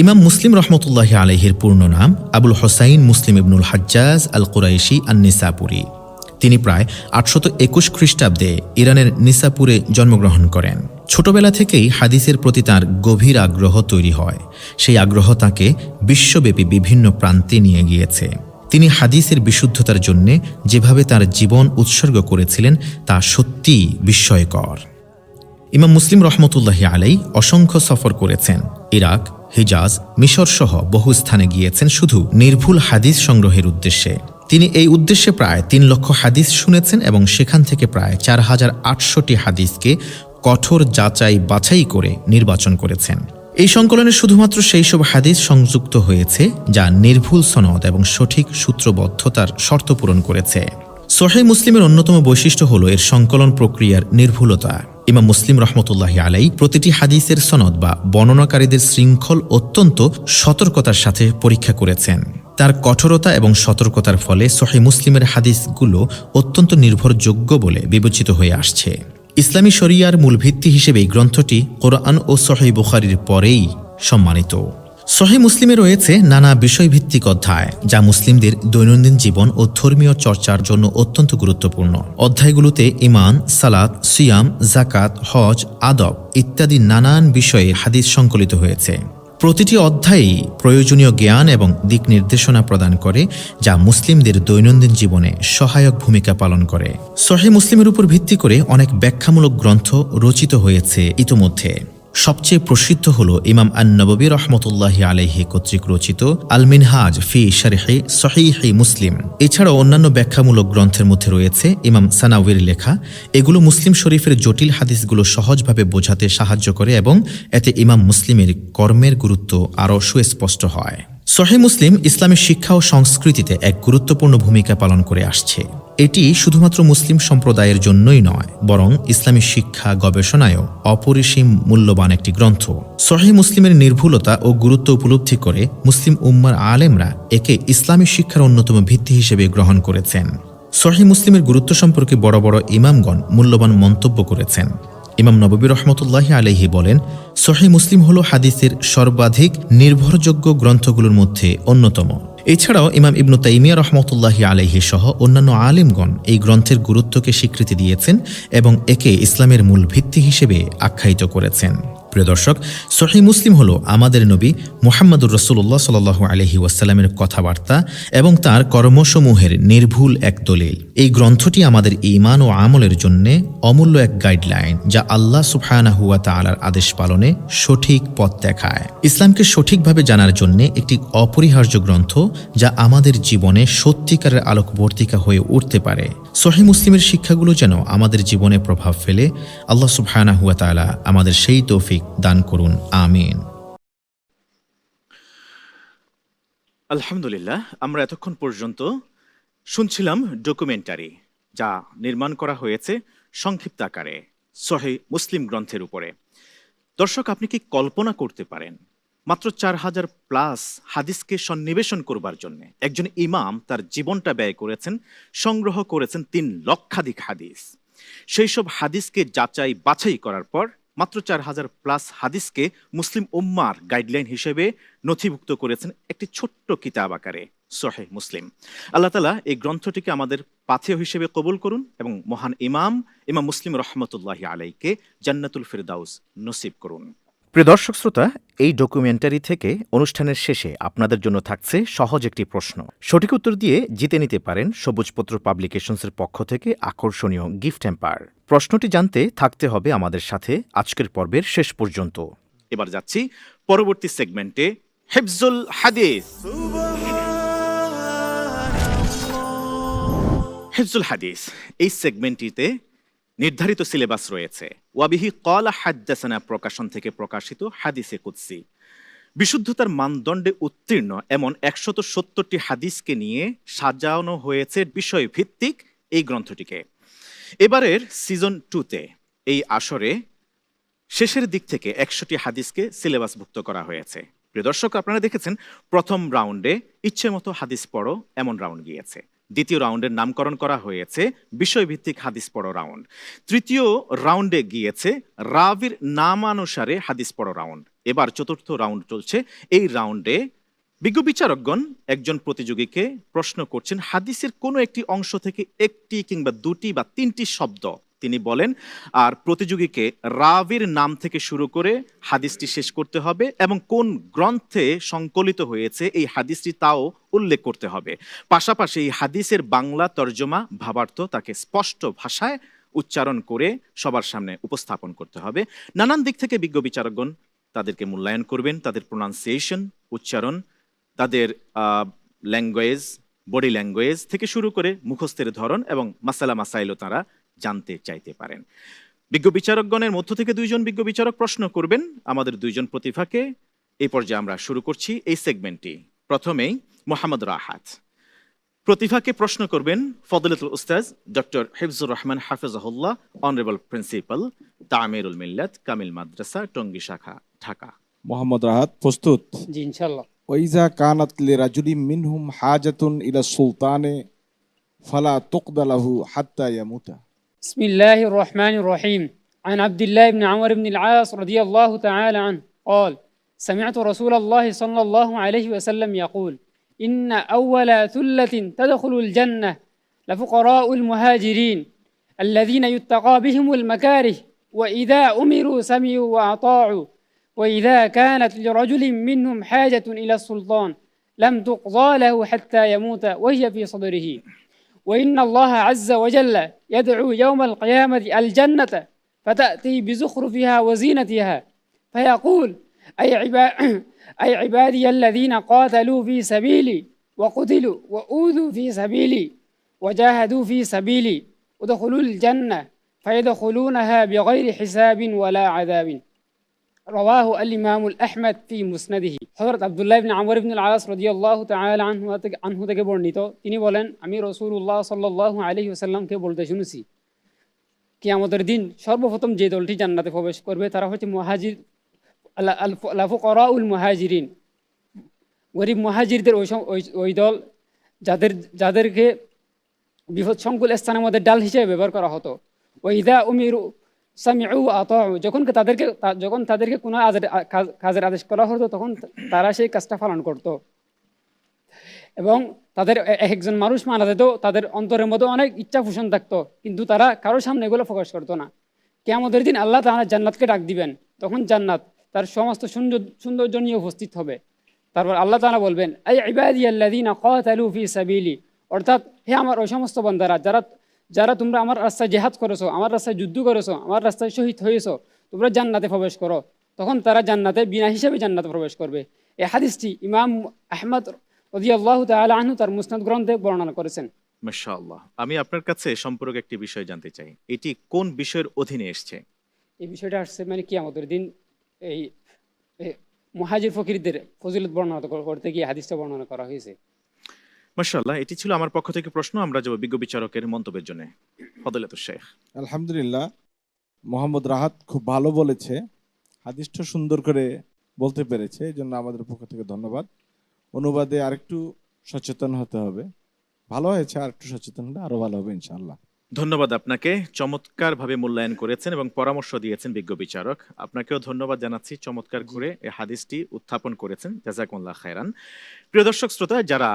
ইমাম মুসলিম রহমতুল্লাহি আলাইহির পূর্ণ নাম আবুল হোসাইন মুসলিম ইবনুল হাজ্জাজ আল কুরাইশি আন-নিসাপুরি। তিনি প্রায় 821 খ্রিস্টাব্দে ইরানের নিসাপুরে জন্মগ্রহণ করেন। ছোটবেলা থেকেই হাদিসের প্রতি তাঁর গভীর আগ্রহ তৈরি হয়। সেই আগ্রহ তাঁকে বিশ্বব্যাপী বিভিন্ন প্রান্তে নিয়ে গিয়েছে। তিনি হাদিসের বিশুদ্ধতার জন্য যেভাবে তাঁর জীবন উৎসর্গ করেছিলেন তা সত্যিই বিস্ময়কর। ইমাম মুসলিম রহমতুল্লাহি আলাই অসংখ্য সফর করেছেন। ইরাক, হিজাজ, মিশর সহ বহু স্থানে গিয়েছেন শুধু নির্ভুল হাদিস সংগ্রহের উদ্দেশ্যে। তিনি এই উদ্দেশ্যে প্রায় 3 লক্ষ হাদিস শুনেছেন এবং সেখান থেকে প্রায় 4800টি হাদিসকে কঠোর যাচাই বাছাই করে নির্বাচন করেছেন। এই সংকলনে শুধুমাত্র সেই সব হাদিস সংযুক্ত হয়েছে যা নির্ভুল সনদ এবং সঠিক সূত্রবদ্ধতার শর্ত পূরণ করেছে। সহিহ মুসলিমের অন্যতম বৈশিষ্ট্য হল এর সংকলন প্রক্রিয়ার নির্ভুলতা। ইমাম মুসলিম রহমতুল্লাহি আলাই প্রতিটি হাদিসের সনদ বা বর্ণনাকারীদের শৃঙ্খল অত্যন্ত সতর্কতার সাথে পরীক্ষা করেছেন। তার কঠোরতা এবং সতর্কতার ফলে সহিহ মুসলিমের হাদিসগুলো অত্যন্ত নির্ভরযোগ্য বলে বিবেচিত হয়ে আসছে। ইসলামী শরিয়ার মূল ভিত্তি হিসেবে এই গ্রন্থটি কোরআন ও সহিহ বুখারীর পরেই সম্মানিত। সহিহ মুসলিমে রয়েছে নানা বিষয়ভিত্তিক অধ্যায়, যা মুসলিমদের দৈনন্দিন জীবন ও ধর্মীয় চর্চার জন্য অত্যন্ত গুরুত্বপূর্ণ। অধ্যায়গুলোতে ঈমান, সালাত, সিয়াম, যাকাত, হজ, আদব ইত্যাদি নানান বিষয়ে হাদিস সংকলিত হয়েছে। প্রতিটি অধ্যায়ই প্রয়োজনীয় জ্ঞান এবং দিক নির্দেশনা প্রদান করে, যা মুসলিমদের দৈনন্দিন জীবনে সহায়ক ভূমিকা পালন করে। সহিহ মুসলিমের উপর ভিত্তি করে অনেক ব্যাখ্যামূলক গ্রন্থ রচিত হয়েছে ইতোমধ্যে। সবচেয়ে প্রসিদ্ধ হল ইমাম আন-নববী রহমতুল্লাহি আলাইহি কর্তৃক রচিত আল মিনহাজ ফি শারহি সহিহ মুসলিম। এছাড়াও অন্যান্য ব্যাখ্যামূলক গ্রন্থের মধ্যে রয়েছে ইমাম সানাউয়ির লেখা। এগুলো মুসলিম শরীফের জটিল হাদিসগুলো সহজভাবে বোঝাতে সাহায্য করে এবং এতে ইমাম মুসলিমের কর্মের গুরুত্ব আরও সুস্পষ্ট হয়। সহিহ মুসলিম ইসলামের শিক্ষা ও সংস্কৃতিতে এক গুরুত্বপূর্ণ ভূমিকা পালন করে আসছে। এটি শুধুমাত্র মুসলিম সম্প্রদায়ের জন্যই নয়, বরং ইসলামী শিক্ষা গবেষণায়ও অপরিসীম মূল্যবান একটি গ্রন্থ। সহিহ মুসলিমের নির্ভুলতা ও গুরুত্ব উপলব্ধি করে মুসলিম উম্মার আলেমরা একে ইসলামী শিক্ষার অন্যতম ভিত্তি হিসেবে গ্রহণ করেছেন। সহিহ মুসলিমের গুরুত্ব সম্পর্কে বড় বড় ইমামগণ মূল্যবান মন্তব্য করেছেন। ইমাম নববী রহমতুল্লাহি আলাইহি বলেন, সহিহ মুসলিম হল হাদিসের সর্বাধিক নির্ভরযোগ্য গ্রন্থগুলোর মধ্যে অন্যতম। এছাড়াও ইমাম ইবনু তাইমিয়া রহমতুল্লাহি আলাইহি সহ অন্যান্য আলেমগণ এই গ্রন্থের গুরুত্বকে স্বীকৃতি দিয়েছেন এবং একে ইসলামের মূল ভিত্তি হিসেবে আখ্যায়িত করেছেন। প্রিয় দর্শক, সহিহ মুসলিম হল আমাদের নবী মুহাম্মদুর রাসূলুল্লাহ সাল্লাল্লাহু আলাইহি ওয়াসাল্লামের কথাবার্তা এবং তার কর্মসমূহের নির্ভুল এক দলিল। এই গ্রন্থটি আমাদের ঈমান ও আমলের জন্য অমূল্য এক গাইডলাইন, যা আল্লাহ সুবহানাহু ওয়া তাআলার আদেশ পালনে সঠিক পথ দেখায়। ইসলামকে সঠিকভাবে জানার জন্য একটি অপরিহার্য গ্রন্থ, যা আমাদের জীবনে সত্যিকারের আলোকবর্তিকা হয়ে উঠতে পারে। সহিহ মুসলিমের শিক্ষাগুলো যেন আমাদের জীবনে প্রভাব ফেলে। আল্লাহ সুবহানাহু ওয়া তাআলা আমাদের সেই তৌফিক দান করুন, আমিন। আলহামদুলিল্লাহ, আমরা এতক্ষণ পর্যন্ত শুনছিলাম ডকুমেন্টারি, যা নির্মাণ করা হয়েছে সংক্ষিপ্ত আকারে সহিহ মুসলিম গ্রন্থের উপরে। দর্শক, আপনি কি কল্পনা করতে পারেন মাত্র 4000+ হাদিসকে সন্নিবেশন করবার জন্য একজন ইমাম তার জীবনটা ব্যয় করেছেন, সংগ্রহ করেছেন 3 লক্ষাধিক হাদিস। সেই সব হাদিসকে যাচাই বাছাই করার পর মাত্র 4000+ হাদিসকে মুসলিম উম্মার গাইডলাইন হিসেবে নথিভুক্ত করেছেন একটি ছোট্ট কিতাব আকারে সহিহ মুসলিম। আল্লাহ তাআলা এই গ্রন্থটিকে আমাদের পাথেয় হিসেবে কবুল করুন এবং মহান ইমাম মুসলিম রহমতুল্লাহি আলাইকে জান্নাতুল ফিরদাউস নসিব করুন। প্রিয় দর্শক শ্রোতা, এই ডকুমেন্টারি থেকে অনুষ্ঠানের শেষে আপনাদের জন্য থাকছে সহজ একটি প্রশ্ন। সঠিক উত্তর দিয়ে জিতে নিতে পারেন সবুজপত্র পাবলিকেশনসের পক্ষ থেকে আকর্ষণীয় গিফট হ্যাম্পার। প্রশ্নটি জানতে থাকতে হবে আমাদের সাথে আজকের পর্বের শেষ পর্যন্ত। এবার যাচ্ছি পরবর্তী সেগমেন্টে, হিফজুল হাদিস। হিফজুল হাদিস এই সেগমেন্টটিতে নির্ধারিত সিলেবাস রয়েছে। ওয়াবিহি ক্বালা হাদ্দাসানা প্রকাশন থেকে প্রকাশিত হাদিসে কুদসি। বিশুদ্ধতার মানদণ্ডে উত্তীর্ণ এমন 170টি হাদিসকে নিয়ে সাজানো হয়েছে বিষয় ভিত্তিক এই গ্রন্থটিকে। এবারের সিজন 2-তে এই আসরে শেষের দিক থেকে 100টি হাদিসকে সিলেবাসভুক্ত করা হয়েছে। প্রিয় দর্শক, আপনারা দেখেছেন প্রথম রাউন্ডে ইচ্ছে মতো হাদিস পড়ো এমন রাউন্ড গিয়েছে। দ্বিতীয় রাউন্ডের নামকরণ করা হয়েছে বিষয়ভিত্তিক হাদিস পড়ো রাউন্ড। তৃতীয় রাউন্ডে গিয়েছে রাবির নামানুসারে হাদিস পড়ো রাউন্ড। এবার চতুর্থ রাউন্ড চলছে। এই রাউন্ডে বিজ্ঞ বিচারকগণ একজন প্রতিযোগীকে প্রশ্ন করছেন হাদিসের কোনো একটি অংশ থেকে একটি কিংবা দুটি বা তিনটি শব্দ তিনি বলেন, আর প্রতিযোগীকে রাবির নাম থেকে শুরু করে হাদিসটি শেষ করতে হবে এবং কোন গ্রন্থে সংকলিত হয়েছে এই হাদিসটি তাও উল্লেখ করতে হবে। পাশাপাশি এই হাদিসের বাংলা তর্জমা ভাবার্থ তাকে স্পষ্ট ভাষায় উচ্চারণ করে সবার সামনে উপস্থাপন করতে হবে। নানান দিক থেকে বিজ্ঞ বিচারকগণ তাদেরকে মূল্যায়ন করবেন, তাদের প্রোনাউন্সিয়েশন, উচ্চারণ, তাদের ল্যাঙ্গুয়েজ, বডি ল্যাঙ্গুয়েজ থেকে শুরু করে মুখস্থের ধরন এবং মাসালা মাসাইলও তারা জানতে চাইতে পারেন। বিজ্ঞ বিচারকগণের মধ্য থেকে 2 জন বিজ্ঞ বিচারক প্রশ্ন করবেন আমাদের 2 জন প্রতিভাকে। এই পর্যায়ে আমরা শুরু করছি এই সেগমেন্টটি। প্রথমেই মোহাম্মদ রাহাত প্রতিভাকে প্রশ্ন করবেন ফজলতুল উস্তাজ ডক্টর হিফজুর রহমান হাফিজাহুল্লাহ, অনারেবল প্রিন্সিপাল, তামিরুল মিল্লাত কামিল মাদ্রাসা, টঙ্গী শাখা, ঢাকা। মোহাম্মদ রাহাত প্রস্তুত? জি ইনশাআল্লাহ। ওয়াইজা কানাত লিরাজুলিন মিনহুম হাজাতুন ইলা সুলতানে ফালা তুকদালাহু হাত্তা ইয়ামুতা। بسم الله الرحمن الرحيم. عن عبد الله بن عمرو بن العاص رضي الله تعالى عنه قال سمعت رسول الله صلى الله عليه وسلم يقول إن أول ثلة تدخل الجنة لفقراء المهاجرين الذين يتقى بهم المكاره وإذا أمروا سمعوا وأطاعوا وإذا كانت لرجل منهم حاجة إلى السلطان لم تقضى له حتى يموت وهي في صدره وإن الله عز وجل يدعو يوم القيامة الجنة فتأتي بزخرفها وزينتها فيقول أي عبادي الذين قاتلوا في سبيلي وقتلوا وأوذوا في سبيلي وجاهدوا في سبيلي ادخلوا الجنة فيدخلونها بغير حساب ولا عذاب। رواه الإمام الأحمد في مسنده। হযরত আব্দুল্লাহ ইবনে আমর ইবনে আল-আস রাদিয়াল্লাহু তাআলা আনহু থেকে বর্ণিত, তিনি বলেন আমি রাসূলুল্লাহ সাল্লাল্লাহু আলাইহি ওয়াসাল্লামকে বলতে শুনেছি কিয়ামতের দিন সর্বপ্রথম যে দলটি জান্নাতে প্রবেশ করবে তারা হচ্ছে মুহাজির, ফুকারাউল মুহাজিরিন, গরিব মুহাজিরদের ওই দল যাদেরকে বিপদ সংকুল স্থানের মধ্যে ডাল হিসেবে ব্যবহার করা হতো। ওয়াইদা উমিরু সামিউ আতাউ, যখন তাদেরকে কোনো কাজের আদেশ করা হতো তখন তারা সেই কাজটা পালন করত। এবং তাদের একজন মানুষ মারা যেত, তাদের অন্তরের মধ্যে অনেক ইচ্ছা পোষণ থাকতো, কিন্তু তারা কারোর সামনে এগুলো প্রকাশ করতো না। কিয়ামতের দিন আল্লাহ তাআলা জান্নাতকে ডাক দিবেন, তখন জান্নাত তার সমস্ত সৌন্দর্য নিয়ে উপস্থিত হবে। তারপর আল্লাহ তাআলা বলবেন আই ইবাদিয়াল্লাযীনা ক্বাতালু ফী সাবিলি, অর্থাৎ হে আমার ওই সমস্ত বান্দারা যারা তোমরা আমার রাস্তায় জিহাদ করেছো, আমার রাস্তায় যুদ্ধ করেছো, আমার রাস্তায় শহীদ হয়েছো, তোমরা জান্নাতে প্রবেশ করো। তখন তারা জান্নাতে বিনা হিসেবে জান্নাতে প্রবেশ করবে। এই হাদিসটি ইমাম আহমদ রাদিয়াল্লাহু তাআলা আনহু তার মুসনাদ গ্রন্থে বর্ণনা করেছেন। মাশাআল্লাহ। আমি আপনার কাছে সম্পর্কে একটি বিষয় জানতে চাই, এটি কোন বিষয়ের অধীনে এসেছে? এই বিষয়টা আসছে কিয়ামতের দিন এই মুহাজির ফকিরদের ফজিলত বর্ণনা করতে গিয়ে হাদিসটা বর্ণনা করা হয়েছে। মাশাআল্লাহ, এটি ছিল আমার পক্ষ থেকে প্রশ্ন। আমরা যাব বিজ্ঞ বিচারকের মন্তব্যের জন্য। ফজলাতুল শেখ। আলহামদুলিল্লাহ, মোহাম্মদ রাহাত খুব ভালো বলেছে, হাদিসটা সুন্দর করে বলতে পেরেছে, এই জন্য আমাদের পক্ষ থেকে ধন্যবাদ। অনুবাদে আরেকটু সচেতন হতে হবে, ভালো হয়েছে, আরেকটু সচেতন হলে আরো ভালো হবে ইনশাআল্লাহ। ধন্যবাদ আপনাকে, চমৎকারভাবে মূল্যায়ন করেছেন এবং পরামর্শ দিয়েছেন বিজ্ঞ বিচারক। আপনাকেও ধন্যবাদ জানাচ্ছি, চমৎকার করে এই হাদিসটি উত্থাপন করেছেন, জাযাকুমুল্লাহ খায়রান। প্রিয় দর্শক শ্রোতা, যারা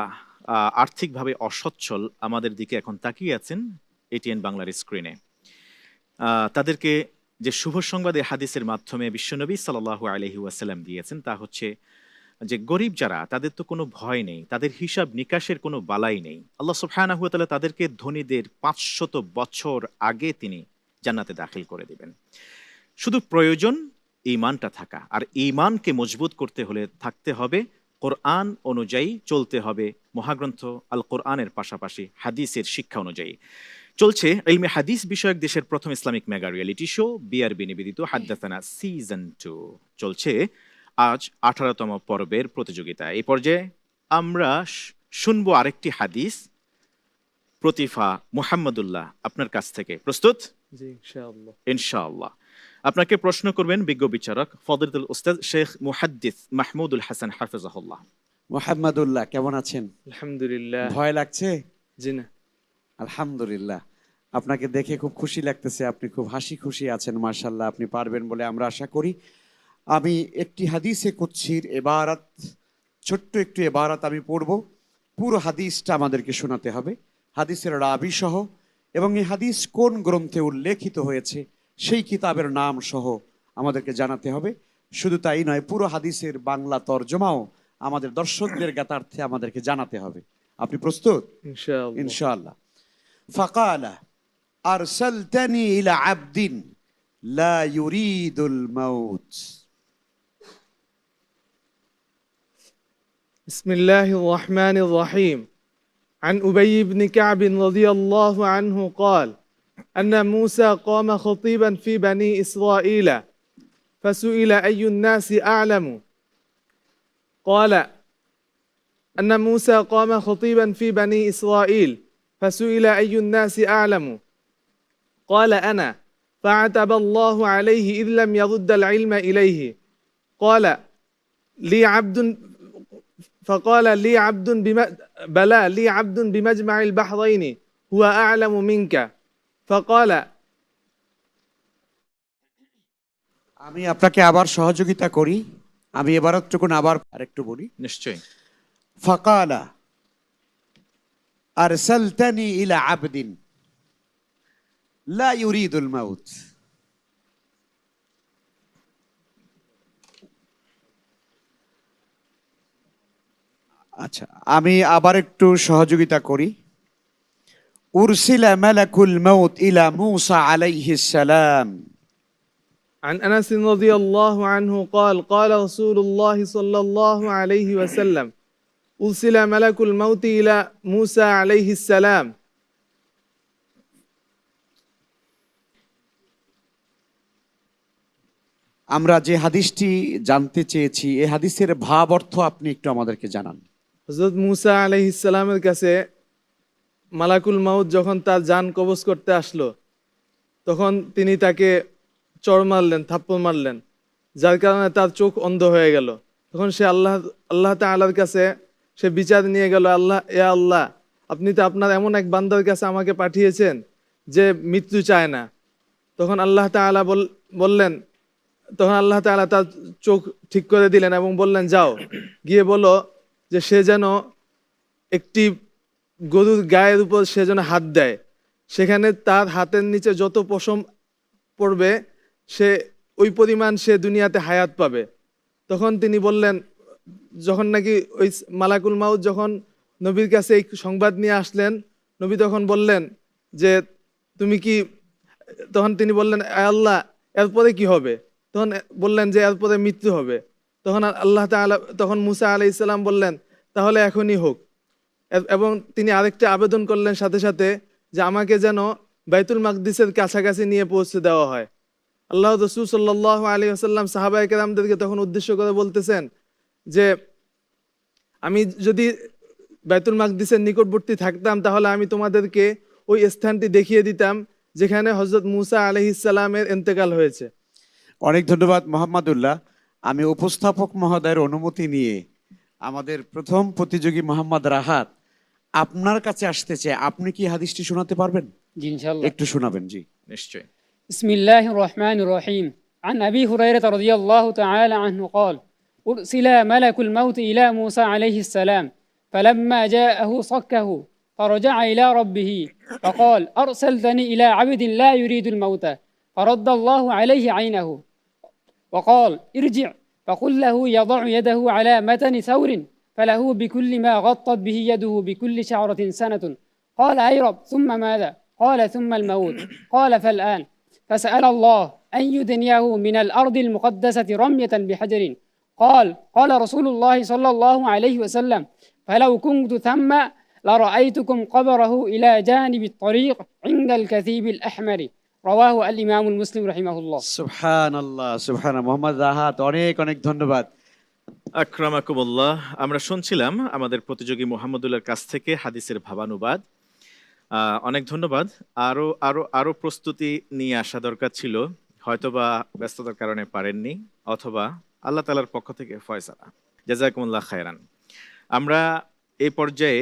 আর্থিকভাবে অসচ্ছল আমাদের দিকে এখন তাকিয়ে আছেন এটিএন বাংলার স্ক্রিনে, তাদেরকে যে শুভ সংবাদ এই হাদিসের মাধ্যমে বিশ্বনবী সাল্লাল্লাহু আলাইহি ওয়াসাল্লাম দিয়েছেন তা হচ্ছে যে গরিব যারা, তাদের তো কোনো ভয় নেই, তাদের হিসাব নিকাশের কোনো বালাই নেই। আল্লাহ সুবহানাহু ওয়া তাআলা তাদেরকে ধনীদের 500 বছর আগে তিনি জান্নাতে দাখিল করে দিবেন। শুধু প্রয়োজন ঈমানটা থাকা, আর ঈমানকে মজবুত করতে হলে থাকতে হবে কোরআন অনুযায়ী, চলতে হবে মহাগ্রন্থ আল কোরআনের পাশাপাশি হাদিসের শিক্ষা অনুযায়ী। চলছে ইলমে হাদিস বিষয়ক দেশের প্রথম Islamic mega reality show BRB নিবেদিত হাদ্দাসানা সিজন 2 চলছে আজ 18তম পর্বের প্রতিযোগিতা। এই পর্যায়ে আমরা শুনবো আরেকটি হাদিস প্রতিভা মুহাম্মদুল্লাহ আপনার কাছ থেকে। প্রস্তুত? জি ইনশাআল্লাহ। ইনশাআল্লাহ। আপনাকে প্রশ্ন করবেন বিজ্ঞ বিচারক ফজলুল উস্তাদ শেখ মুহাদ্দিস মাহমুদুল হাসান হাফিজাহুল্লাহ। মোহাম্মদুল্লাহ কেমন আছেন? আলহামদুলিল্লাহ। ভয় লাগছে? জি না। আলহামদুলিল্লাহ, আপনাকে দেখে খুব খুশি লাগতেছে, আপনি খুব হাসি খুশি আছেন, মাশাআল্লাহ। আপনি পারবেন বলে আমরা আশা করি। আমি একটি হাদিসে কুদসির এবারাত, ছোট্ট একটু এবারাত আমি পড়ব। পুরো হাদিসটা আমাদেরকে শোনাতে হবে, হাদিসের রাবি সহ, এবং এই হাদিস কোন গ্রন্থে উল্লেখিত হয়েছে সেই কিতাবের নাম সহ আমাদেরকে জানাতে হবে। শুধু তাই নয়, পুরো হাদিসের বাংলা তর্জমাও আমাদের দর্শকদের জ্ঞাতার্থে আমাদেরকে জানাতে হবে। আপনি প্রস্তুত? ইনশাআল্লাহ। ইনশাআল্লাহ। ফাকালা আরসালতানি ইলা আবদিন লা ইউরিদুল মাউত। বিসমিল্লাহির রহমানির রহিম। عن أبي بن كعب رضي الله عنه قال أن موسى قام خطيبا في بني إسرائيل فسئل أي الناس أعلم قال أن موسى قام خطيبا في بني إسرائيل فسئل أي الناس أعلم قال أنا فعتب الله عليه إذ لم يرد العلم إليه قال لي عبد فقال لي عبد بلى لي عبد بمجمع البحرين هو أعلم منك فقال আমি আপনাকে আবার সহযোগিতা করি, আমি এবারটুকুন আবার আরেকটু বলি। নিশ্চয়ই। ফাকালা আরসালতানি ইলা আবদিন লা ইউরিদুল মাউত। আচ্ছা, আমি আবার একটু সহযোগিতা করি। উরসিলা মালাকুল মাউত ইলা মূসা আলাইহিস সালাম। عن أنس رضي الله عنه قال قال رسول الله صلى الله عليه وسلم أرسل ملك الموت إلى موسى عليه السلام আমরা যে হাদিসটি জানতে চেয়েছি, এই হাদিসের ভাব অর্থ আপনি একটু আমাদেরকে জানান। হযরত মুসা আলাইহিস সালামের কাছে মালাকুল মাউত যখন তার জান কবজ করতে আসলো, তখন তিনি তাকে চড় মারলেন, থাপ্পড় মারলেন, যার কারণে তার চোখ অন্ধ হয়ে গেল। তখন সে আল্লাহ তাআলার কাছে সে বিচার নিয়ে গেল, আল্লাহ, এ আল্লাহ, আপনি তো আপনার এমন এক বান্দার কাছে আমাকে পাঠিয়েছেন যে মৃত্যু চায় না। তখন আল্লাহ তাআলা বললেন, তখন আল্লাহ তাআলা তার চোখ ঠিক করে দিলেন এবং বললেন, যাও গিয়ে বলো যে সে যেন একটি গরুর গায়ের উপর সে যেন হাত দেয়, সেখানে তার হাতের নিচে যত পশম পড়বে সে ওই পরিমাণ সে দুনিয়াতে হায়াত পাবে। তখন তিনি বললেন, যখন নাকি ওই মালাকুল মাউত যখন নবীর কাছে এই সংবাদ নিয়ে আসলেন, নবী তখন বললেন যে তুমি কি, তখন তিনি বললেন, আল্লাহ এরপরে কি হবে? তখন বললেন যে এরপরে মৃত্যু হবে। তখন আল্লাহ তাআলা, তখন মুসা আলাইহিস সালাম বললেন, তাহলে এখনই হোক। এবং তিনি আরেকটা আবেদন করলেন সাথে সাথে যে আমাকে যেন বাইতুল মাকদিসের কাছাকাছি নিয়ে পৌঁছে দেওয়া হয়। আল্লাহ রাসূল সাল্লাল্লাহু আলাইহি ওয়াসাল্লাম সাহাবায়ে কেরামদেরকে তখন উদ্দেশ্য করে বলতেছেন যে আমি যদি বাইতুল মাকদিসের নিকটবর্তী থাকতাম তাহলে আমি তোমাদেরকে ওই স্থানটি দেখিয়ে দিতাম যেখানে হযরত মুসা আলাইহিস সালামের ইন্তেকাল হয়েছে। অনেক ধন্যবাদ মোহাম্মদুল্লাহ। আমি উপস্থাপক মহোদয়ের অনুমতি নিয়ে আমাদের প্রথম প্রতিযোগী মোহাম্মদ রাহাত আপনার কাছে আসতে চাই। আপনি কি হাদিসটি শোনাতে পারবেন? জি ইনশাআল্লাহ। একটু শোনাবেন। জি নিশ্চয়ই। বিসমিল্লাহির রহমানির রহিম। عن أبي هريرة رضي الله تعالى عنه قال أرسل ملك الموت إلى موسى عليه السلام فلما جاءه صكه فرجع إلى ربه فقال أرسلتني إلى عبد لا يريد الموت فرد الله عليه عينه وقال ارجع فقل له يضع يده على متن ثور فله بكل ما غطت به يده بكل شعرة سنة قال أي رب ثم ماذا؟ قال ثم الموت قال فالآن فسأل الله أن يدنيه من الأرض المقدسة رمية بحجر قال رسول الله صلى الله عليه وسلم فلو كنت ثم لرأيتكم قبره إلى جانب الطريق عند الكثيب الأحمر رواه الإمام المسلم رحمه الله. সুবহানাল্লাহ, সুবহানাল্লাহ। মোহাম্মদ রাহাত অনেক অনেক ধন্যবাদ। আকরামাকুমুল্লাহ। আমরা শুনছিলাম আমাদের প্রতিযোগী মুহাম্মদুল্লাহর কাছ থেকে হাদিসের ভাবানুবাদ। অনেক ধন্যবাদ। আরো আরো আরো প্রস্তুতি নিয়ে আসা দরকার ছিল, হয়তোবা ব্যস্ততার কারণে পারেননি, অথবা আল্লাহ তাআলার পক্ষ থেকে ফয়সালা। জাযাকুমুল্লাহ খায়রান। আমরা এই পর্যায়ে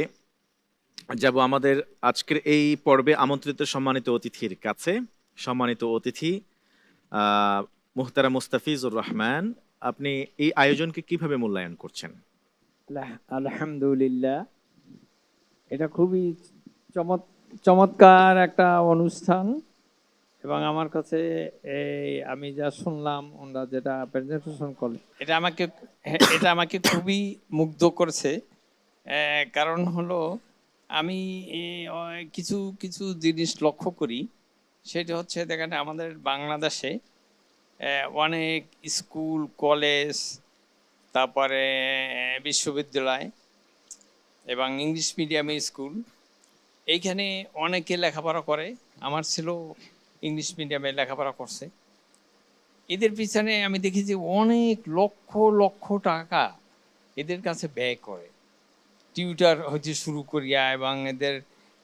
যাব আমাদের আজকের এই পর্বে আমন্ত্রিত সম্মানিত অতিথির কাছে। সম্মানিত অতিথি মুহতারাম মুস্তাফিজুর রহমান, আপনি এই আয়োজনকে কিভাবে মূল্যায়ন করছেন? আলহামদুলিল্লাহ, এটা খুবই চমৎকার একটা অনুষ্ঠান, এবং আমার কাছে এই আমি যা শুনলাম, ওনারা যেটা প্রেজেন্টেশন করলেন, এটা আমাকে খুবই মুগ্ধ করছে। কারণ হলো আমি কিছু কিছু জিনিস লক্ষ্য করি। সেটা হচ্ছে, দেখেন, আমাদের বাংলাদেশে অনেক স্কুল, কলেজ, তারপরে বিশ্ববিদ্যালয় এবং ইংলিশ মিডিয়ামের স্কুল, এইখানে অনেকে লেখাপড়া করে। আমার ছিল ইংলিশ মিডিয়ামে লেখাপড়া করছে। এদের পিছনে আমি দেখি যে অনেক লক্ষ লক্ষ টাকা এদের কাছে ব্যয় করে, টিউটার হইতে শুরু করিয়া, এবং এদের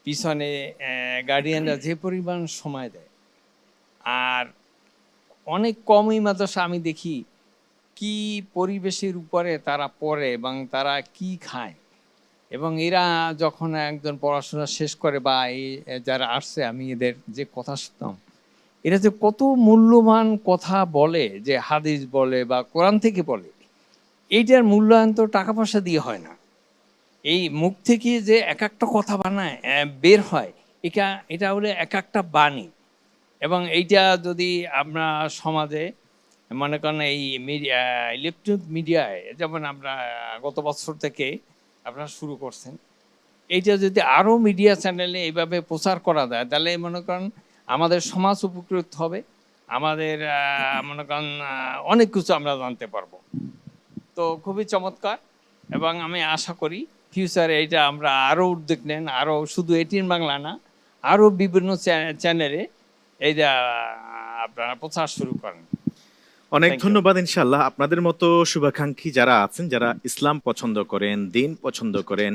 পিছনে গার্ডিয়ানরা যে পরিমাণ সময় দেয়। আর অনেক কমই মাদ্রাসা আমি দেখি কি পরিবেশের উপরে তারা পড়ে এবং তারা কি খায়। এবং এরা যখন একজন পড়াশোনা শেষ করে, বা এই যারা আসছে, আমি এদের যে কথা শুনতাম, এরা যে কত মূল্যবান কথা বলে, যে হাদিস বলে বা কোরআন থেকে বলে, এইটার মূল্যায়ন তো টাকা পয়সা দিয়ে হয় না। এই মুখ থেকে যে এক একটা কথা বানায় বের হয়, এটা হলো এক একটা বাণী। এবং এইটা যদি আমরা সমাজে মনে করেন এই ইলেকট্রনিক মিডিয়ায়, যেমন আমরা গত বছর থেকে আপনারা শুরু করছেন, এইটা যদি আরও মিডিয়া চ্যানেলে এইভাবে প্রচার করা যায়, তাহলে মনে করেন আমাদের সমাজ উপকৃত হবে, আমাদের মনে করেন অনেক কিছু আমরা জানতে পারবো। তো খুবই চমৎকার, এবং আমি আশা করি ফিউচারে এইটা আমরা আরও উদ্যোগ নেন, আরও শুধু এটিএন বাংলা না, আরও বিভিন্ন চ্যানেলে এইটা আপনারা প্রচার শুরু করেন। অনেক ধন্যবাদ। ইনশাআল্লাহ আপনাদের মতো শুভাকাঙ্ক্ষী যারা আছেন, যারা ইসলাম পছন্দ করেন, দিন পছন্দ করেন,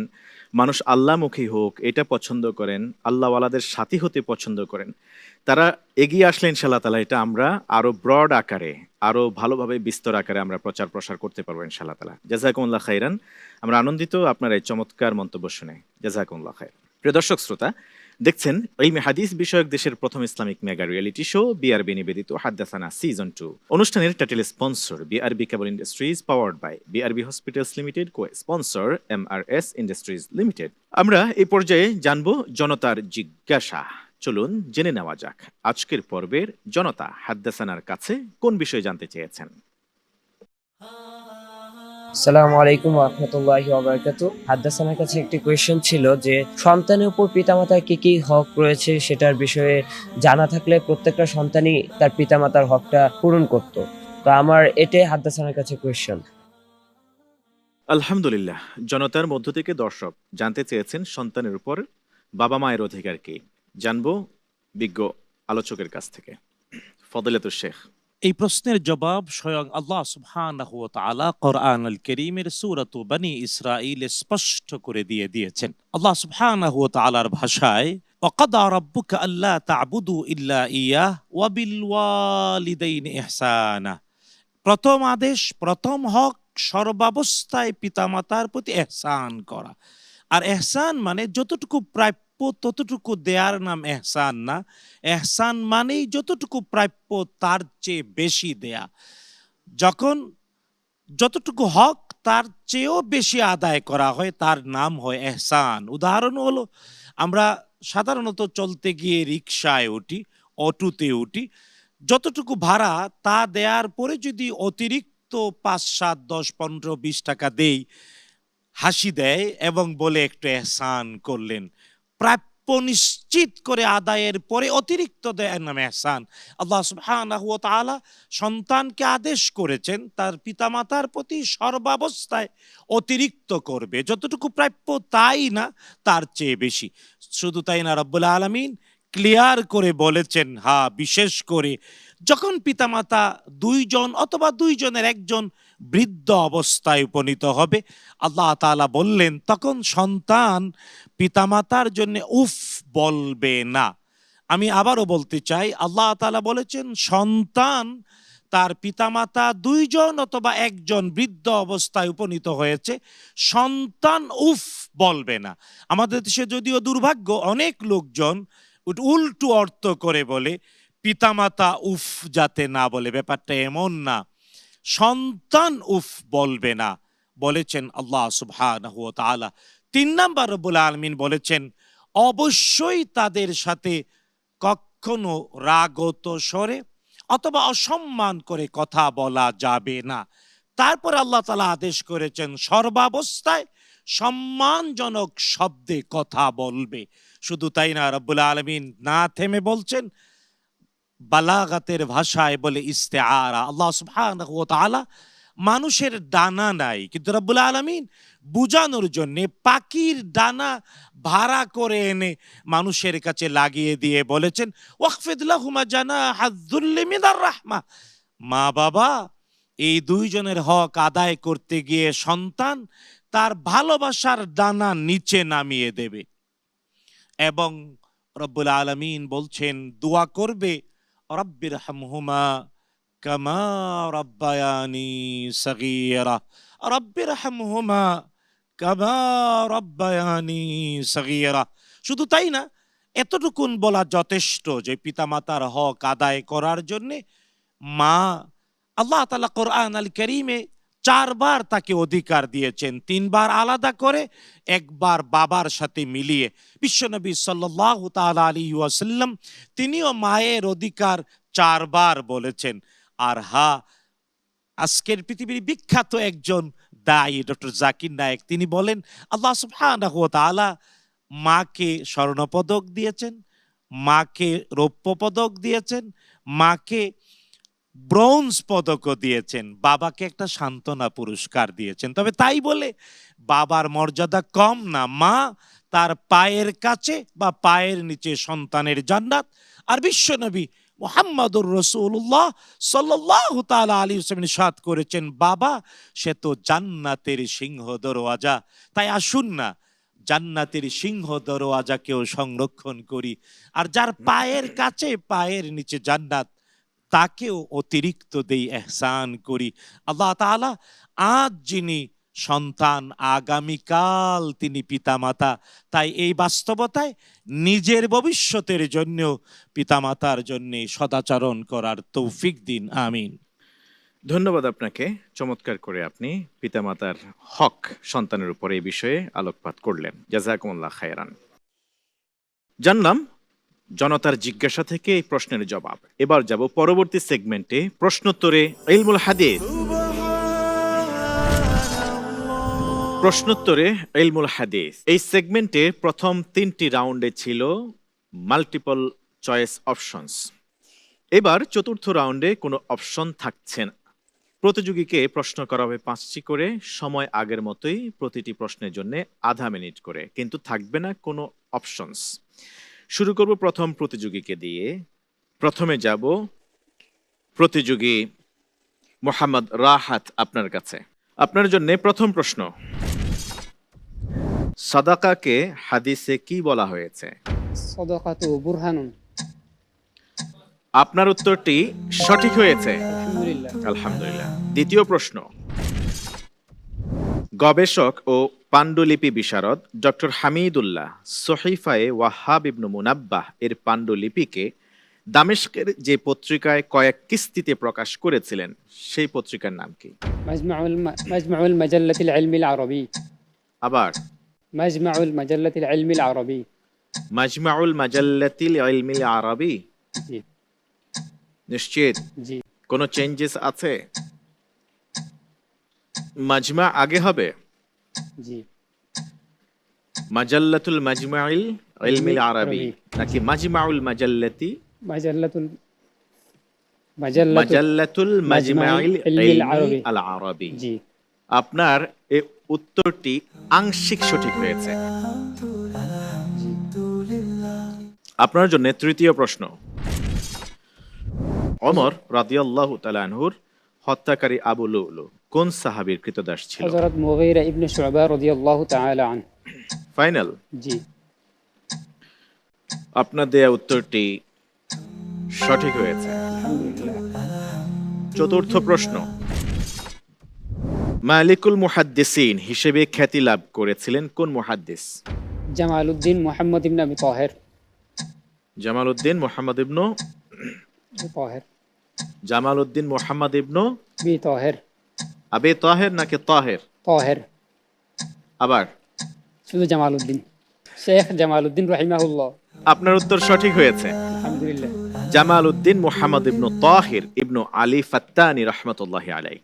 মানুষ আল্লাহমুখী হোক এটা পছন্দ করেন, আল্লাহওয়ালাদের সাথী হতে পছন্দ করেন, তারা এগিয়ে আসলে ইনশাআল্লাহ তাআলা এটা আমরা আরো ব্রড আকারে, আরো ভালোভাবে বিস্তর আকারে আমরা প্রচার প্রসার করতে পারবো ইনশাআল্লাহ তাআলা। জাযাকুমুল্লাহ খাইরান। আমরা আনন্দিত আপনার এই চমৎকার মন্তব্য শুনে। জাযাকুমুল্লাহ খাইর। প্রিয় দর্শক শ্রোতা, দেখছেন ইলমে হাদিস বিষয়ক দেশের প্রথম Islamic mega reality show BRB নিবেদিত হাদ্দাসানা সিজন 2। অনুষ্ঠানের title sponsor BRB cable industries, powered by BRB hospitals limited, co sponsor MRS industries limited. আমরা এই পর্যায়ে জানবো জনতার জিজ্ঞাসা। চলুন জেনে নেওয়া যাক আজকের পর্বের জনতা হাদ্দাসানার কাছে কোন বিষয়ে জানতে চেয়েছেন। আসসালামু আলাইকুম ওয়া রাহমাতুল্লাহি ওয়া বারাকাতুহু। হাদ্দাসানের কাছে একটি কোয়েশ্চেন ছিল যে সন্তানের উপর পিতামাতার কি কি হক রয়েছে সেটার বিষয়ে জানা থাকলে প্রত্যেকটা সন্তানই তার পিতামাতার হকটা পূরণ করত। তো আমার এটাই হাদ্দাসানের কাছে কোয়েশ্চেন। আলহামদুলিল্লাহ, জনতার মধ্য থেকে দর্শক জানতে চেয়েছেন সন্তানের উপর বাবা মায়ের অধিকার কি। জানবো বিজ্ঞ আলোচকের কাছ থেকে। ফদিলাতুল শেখ। এই প্রশ্নের জবাব স্বয়ং আল্লাহ সুবহানাহু ওয়া তাআলা কোরআনুল কারীমের সূরাত বনী ইসরাঈলে স্পষ্ট করে দিয়েছেন। আল্লাহ সুবহানাহু ওয়া তাআলার ভাষায়, ওয়াকাদা রাব্বুকা আল্লা তা'বুদু ইল্লা ইয়াহ ওয়া বিল ওয়ালিদাইনি ইহসানা। প্রথম আদেশ, প্রথম হক, সর্বাবস্থায় পিতামাতার প্রতি ইহসান করা। আর ইহসান মানে যতটুকু প্রাপ্য ততটুকু দেয়ার নাম ইহসান না। ইহসান মানেই যতটুকু প্রাপ্য তার চেয়ে বেশি দেয়া। যখন যতটুকু হক তার চেয়েও বেশি আদায় করা হয় তার নাম হয় ইহসান। উদাহরণ হলো, আমরা সাধারণত চলতে গিয়ে রিকশায় উঠি, অটোতে উঠি, যতটুকু ভাড়া তা দেওয়ার পরে যদি অতিরিক্ত 5, 7, 10, 15, 20 টাকা দেই, হাসি দেয় এবং বলে একটু ইহসান করলেন। প্রাপ্য নিশ্চিত করে আদায়ের পরে অতিরিক্ত দেয়ার নাম ইহসান। আল্লাহ সুবহানাহু ওয়া তাআলা সন্তানকে আদেশ করেছেন তার পিতামাতার প্রতি সর্বাবস্থায় অতিরিক্ত করবে, যতটুকু প্রাপ্য তাই না, তার চেয়ে বেশি। শুধু তাই না, রব্বুল আলামিন ক্লিয়ার করে বলেছেন, বিশেষ করে যখন পিতামাতা দুইজন অথবা দুইজনের একজন বৃদ্ধ অবস্থায় উপনীত হবে। আল্লাহ তাআলা বললেন তখন সন্তান পিতামাতার জন্য উফ বলবে না। আমি আবারও বলতে চাই, আল্লাহ তাআলা বলেছেন সন্তান তার পিতামাতা দুইজন অথবা একজন বৃদ্ধ অবস্থায় উপনীত হয়েছে, সন্তান উফ বলবে না। আমাদের দেশে যদিও দুর্ভাগ্য, অনেক লোকজন উল্টো অর্থ করে বলে পিতামাতা উফ যাতে না বলে। ব্যাপারটা এমন না, সন্তান উফ বলবে না বলেছেন আল্লাহ সুবহানাহু ওয়া তাআলা। 3 নাম্বার রব্বুল আলামিন বলেছেন অবশ্যই তাদের সাথে কখনো রাগত স্বরে অথবা অসম্মান করে কথা বলা যাবে না। তারপর আল্লাহ তাআলা আদেশ করেছেন সর্বাবস্থায় সম্মানজনক শব্দে কথা বলবে। শুধু তাই না, রব্বুল আলামিন না থেমে বলছেন বালাগাতের ভাষায় বলে ইস্তেআরা। আল্লাহ সুবহানাহু ওয়া তাআলা মানুষের ডানা নাই, কিন্তু রব্বুল আলামিন বুঝানোর জন্য পাখির ডানা ভাড়া করে এনে মানুষের কাছে লাগিয়ে দিয়ে বলেছেন ওয়াখফিদ লাহুমা জানাহায যুল্লি মিনার রাহমা। মা বাবা এই দুইজনের হক আদায় করতে গিয়ে সন্তান তার ভালোবাসার ডানা নিচে নামিয়ে দেবে। এবং রব্বুল আলামিন বলছেন দোয়া করবে রব্বিরহামহুমা কামা রাব্বায়ানি সগীরা, রব্বিরহামহুমা কামা রাব্বায়ানি সগীরা। শুধু তাই না, এতটুকুন বলা যথেষ্ট যে পিতামাতার হক আদায় করার জন্য মা, আল্লাহ তাআলা কোরআন আল কারীমে 4 বার তাকে অধিকার দিয়েছেন, 3 বার আলাদা করে, 1 বার বাবার সাথে মিলিয়ে। বিশ্বনবী সাল্লাল্লাহু তাআলা আলাইহি ওয়াসাল্লাম তিনিও মায়ের অধিকার 4 বার বলেছেন। আর আজকের পৃথিবীর বিখ্যাত একজন দায়ী ডক্টর জাকির নায়েক তিনি বলেন আল্লাহ সুবহানাহু ওয়া তাআলা মাকে স্বর্ণপদক দিয়েছেন, মাকে রৌপ্য পদক দিয়েছেন, মাকে ব্রোঞ্জ পদকও দিয়েছেন, বাবাকে একটা সান্ত্বনা পুরস্কার দিয়েছেন। তবে তাই বলে বাবার মর্যাদা কম না, মা তার পায়ের কাছে বা পায়ের নিচে সন্তানের জান্নাত। আর বিশ্বনবী মুহাম্মদুর রাসূলুল্লাহ সাল্লাল্লাহু তাআলা আলাইহি ওয়াসাল্লাম ইরশাদ করেছেন বাবা সে তো জান্নাতের সিংহ দরওয়াজা। তাই আসুন না জান্নাতের সিংহ দরওয়াজাকেও সংরক্ষণ করি, আর যার পায়ের কাছে পায়ের নিচে জান্নাত তাকেও অতিরিক্ত দেই, ইহসান করি। আল্লাহ তাআলা আজ যিনি সন্তান, আগামীকাল তিনি পিতামাতা। তাই এই বাস্তবতায় নিজের ভবিষ্যতের জন্য পিতামাতার জন্য সদাচরণ করার তৌফিক দিন, আমিন। ধন্যবাদ আপনাকে, চমৎকার করে আপনি পিতামাতার হক সন্তানের উপরে এই বিষয়ে আলোকপাত করলেন। জাযাকুমুল্লাহ খায়রান। জানলাম জনতার জিজ্ঞাসা থেকে এই প্রশ্নের জবাব। এবার যাব পরবর্তী সেগমেন্টে, প্রশ্নোত্তরে ইলমুল হাদিস। প্রশ্নোত্তরে ইলমুল হাদিস এই সেগমেন্টে প্রথম 3টি রাউন্ডে ছিল মাল্টিপল চয়েস অপশনস। এবার চতুর্থ রাউন্ডে কোনো অপশন থাকছে না। প্রতিযোগীকে প্রশ্ন করা হবে 5টি করে, সময় আগের মতোই, প্রতিটি প্রশ্নের জন্য আধা মিনিট করে, কিন্তু থাকবে না কোনো অপশনস। শুরু করব প্রথম প্রতিযোগীকে দিয়ে। প্রথমে যাব প্রতিযোগী মোহাম্মদ রাহাত, আপনার কাছে। আপনার জন্য প্রথম প্রশ্ন, সাদাকাকে হাদিসে কি বলা হয়েছে? সাদাকাতু বুরহানুন। আপনার উত্তরটি সঠিক হয়েছে, আলহামদুলিল্লাহ। আলহামদুলিল্লাহ। দ্বিতীয় প্রশ্ন, গবেষক ও পাণ্ডুলিপি বিশারদ ডক্টর হামিদুল্লাহ সহিফায়ে ওয়াহাব ইবনু মুনাব্বাহ এর পাণ্ডুলিপিকে দামেস্কের যে পত্রিকায় কয়েক কিস্তিতে প্রকাশ করেছিলেন সেই পত্রিকার নাম কি? মাজমাউল মাজাল্লাতিল ইলমিল আরবি। আবার মাজমাউল মাজাল্লাতিল ইলমিল আরবি। মাজমাউল মাজাল্লাতিল ইলমিল আরবি। জি। নিশ্চিত? জি। কোনো চেঞ্জেস আছে? মাজমা আগে হবে? জি। মাজাল্লাতুল মাজমাউল ইলমিল আরবি নাকি মাজমাউল মাজাল্লাতি? মাজাল্লাতুল মাজমাউল ইলমিল আরবি। জি। আপনার এই উত্তরটি আংশিক সঠিক হয়েছে। আপনার জন্য তৃতীয় প্রশ্ন, ওমর রাদিয়াল্লাহু তাআলা আনহুর হত্যাকারী আবু লুলু কোন সাহাবীর কৃতদাস ছিল? হযরত মুগীরা ইবনে শুবা রাদিয়াল্লাহু তাআলা আন। ফাইনাল। জি। আপনার দেয়া উত্তরটি সঠিক হয়েছে। চতুর্থ প্রশ্ন, মালিকুল মুহাদ্দিসিন হিসেবে খ্যাতি লাভ করেছিলেন কোন মুহাদ্দিস? জামালউদ্দিন মুহাম্মদ ইবনে আবি তাহের। জামালউদ্দিন মুহাম্মদ ইবনু তাহের। জামালউদ্দিন মুহাম্মদ ইবনু বি তাহের। আবি তাহের নাকি তাহের? তাহের। আবার শুধু জামালউদ্দিন, শেখ জামালউদ্দিন রাহিমাহুল্লাহ। আপনার উত্তর সঠিক হয়েছে। আলহামদুলিল্লাহ। জামালউদ্দিন মুহাম্মদ ইবনু তাহির ইবনু আলী ফাত্তানি রাহমাতুল্লাহি আলাইহি।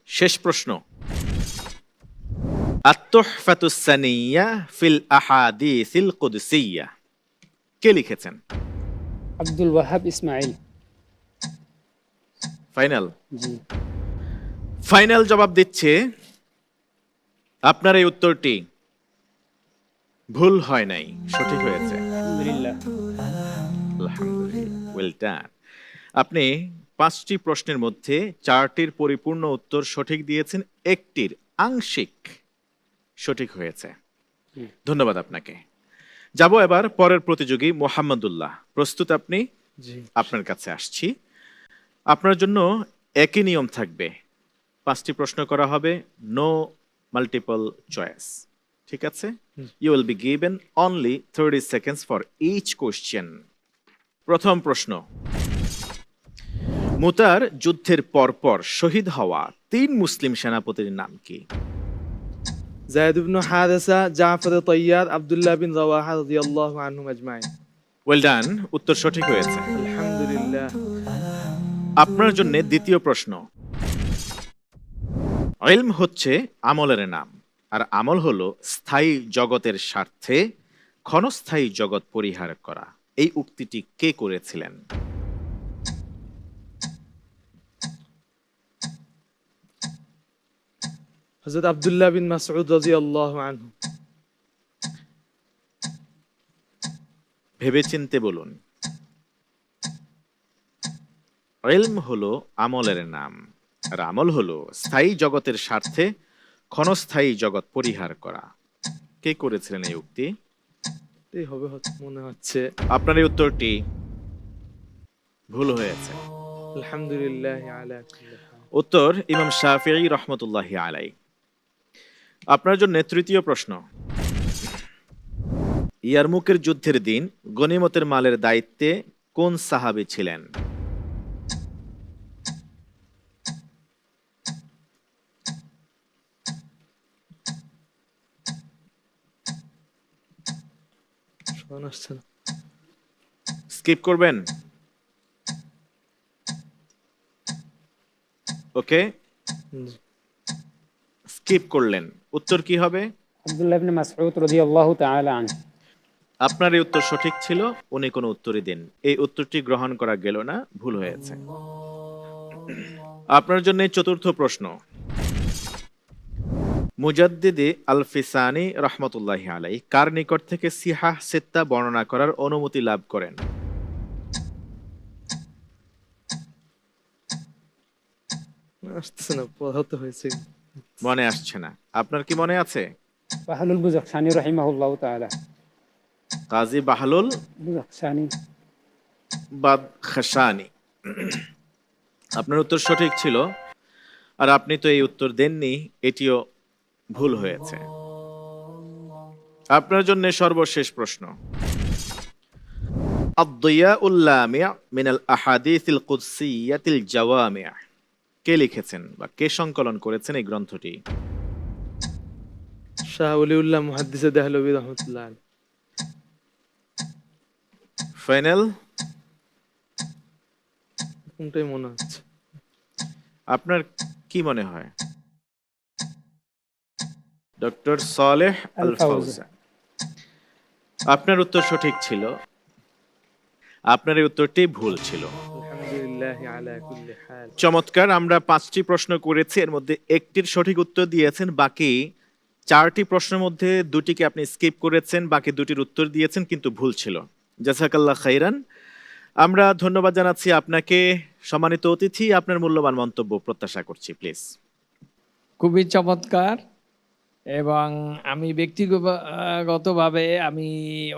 শেষ প্রশ্ন, আত-তুহফাতুস সানিয়্যা ফিল আহাদিসিল কুদসিয়্যা কে লিখেছেন? আব্দুল ওয়াহাব ইসমাইল। ফাইনাল। জি। ফাইনাল জবাব দিচ্ছে আপনার এই উত্তরটি ভুল হয় নাই, সঠিক হয়েছে। আলহামদুলিল্লাহ। আলহামদুলিল্লাহ, ওয়েল ডান। আপনি 5টি প্রশ্নের মধ্যে 4টির পরিপূর্ণ উত্তর সঠিক দিয়েছেন, একটির আংশিক সঠিক হয়েছে। ধন্যবাদ আপনাকে। যাব এবার পরের প্রতিযোগী মোহাম্মদুল্লাহ। প্রস্তুত আপনি? জি। আপনার কাছে আসছি। আপনার জন্য একই নিয়ম থাকবে, 5টি প্রশ্ন করা হবে, নো মাল্টিপল চয়েস। ঠিক আছে? You will be given only 30 seconds for each question. প্রথম প্রশ্ন, মুতার যুদ্ধের পরপর শহীদ হওয়া 3 মুসলিম সেনাপতির নাম কি? যায়েদ ইবনে হারেসা, জাফর তাইয়ার, আব্দুল্লাহ বিন রাওয়াহা রাদিয়াল্লাহু আনহুম আজমাইন। ওয়েল ডান, উত্তর সঠিক হয়েছে। আলহামদুলিল্লাহ। আপনার জন্য দ্বিতীয় প্রশ্ন, ইলম হচ্ছে আমলের নাম, আর আমল হলো স্থায়ী জগতের স্বার্থে ক্ষণস্থায়ী জগৎ পরিহার করা। এই উক্তিটি কে করেছিলেন? হযরত আব্দুল্লাহ বিন মাসউদ রাদিয়াল্লাহু আনহু। ভেবেচিন্তে বলুন। ইলম হলো আমলের নাম, আর আমল হলো স্থায়ী জগতের স্বার্থে ক্ষণস্থায়ী জগৎ পরিহার করা। কে করেছিলেন এই উক্তি? এই হবে মনে হচ্ছে। আপনার এই উত্তরটি ভুল হয়েছে। আলহামদুলিল্লাহ আলা কুল্লি হাল। উত্তর ইমাম শাফিঈ রাহমাতুল্লাহি আলাইহি। আপনার জন্য তৃতীয় প্রশ্ন, ইয়ারমুকের যুদ্ধের দিন গনিমতের মালের দায়িত্বে কোন সাহাবী ছিলেন? স্কিপ করবেন? ওকে, স্কিপ করলেন। উত্তর কি হবে? আব্দুল্লাহ ইবনে মাসউদ রাদিয়াল্লাহু তাআলা আনহু। আপনার এই উত্তর সঠিক ছিল, উনি কোনো উত্তরই দেন। এই উত্তরটি গ্রহণ করা গেল না, ভুল হয়েছে। আপনার জন্য চতুর্থ প্রশ্ন, মুজাদ্দিদে আল ফিসানি রাহমাতুল্লাহি আলাইহি কার নিকট থেকে সিহাহ সিত্তা বর্ণনা করার অনুমতি লাভ করেন? আসছে না, পড়াতে হয়েছে। মনে আসছে না। আপনার কি মনে আছে? বাহলুল বুজাকশানি রাহিমাহুল্লাহু তাআলা। কাজী বাহলুল বুজাকশানি বাদখাশানি। আপনার উত্তর সঠিক ছিল, আর আপনি তো এই উত্তর দেননি, এটিও ভুল হয়েছে। আপনার জন্য সর্বশেষ প্রশ্ন, আদ-দিয়াউল লামি' মিনাল আহাদিসিল কুদসিয়্যাতিল জাওয়ামি' কে লিখেছেন বা কে সংকলন করেছেন এই গ্রন্থটি? শাহ ওলিউল্লাহ মুহাদ্দিসে দেহলভী রাহমাতুল্লাহ আলাইহি। ফাইনাল? কোনটাই মনে হচ্ছে। আপনার কি মনে হয়? ডক্টর সালেহ আল ফাউজান। আপনার উত্তর সঠিক ছিল, আপনার এই উত্তরটি ভুল ছিল। আলহামদুলিল্লাহ আলা কুল্লি হাল। চমৎকার। আমরা 5টি প্রশ্ন করেছি, এর মধ্যে একটির সঠিক উত্তর দিয়েছেন, বাকি 4টি প্রশ্নের মধ্যে 2টিকে আপনি স্কিপ করেছেন, বাকি 2টির উত্তর দিয়েছেন কিন্তু ভুল ছিল। জাযাকাল্লাহ খাইরান। আমরা ধন্যবাদ জানাচ্ছি আপনাকে। সম্মানিত অতিথি, আপনার মূল্যবান মন্তব্য প্রত্যাশা করছি, প্লিজ। খুবই চমৎকার, এবং আমি ব্যক্তিগতভাবে আমি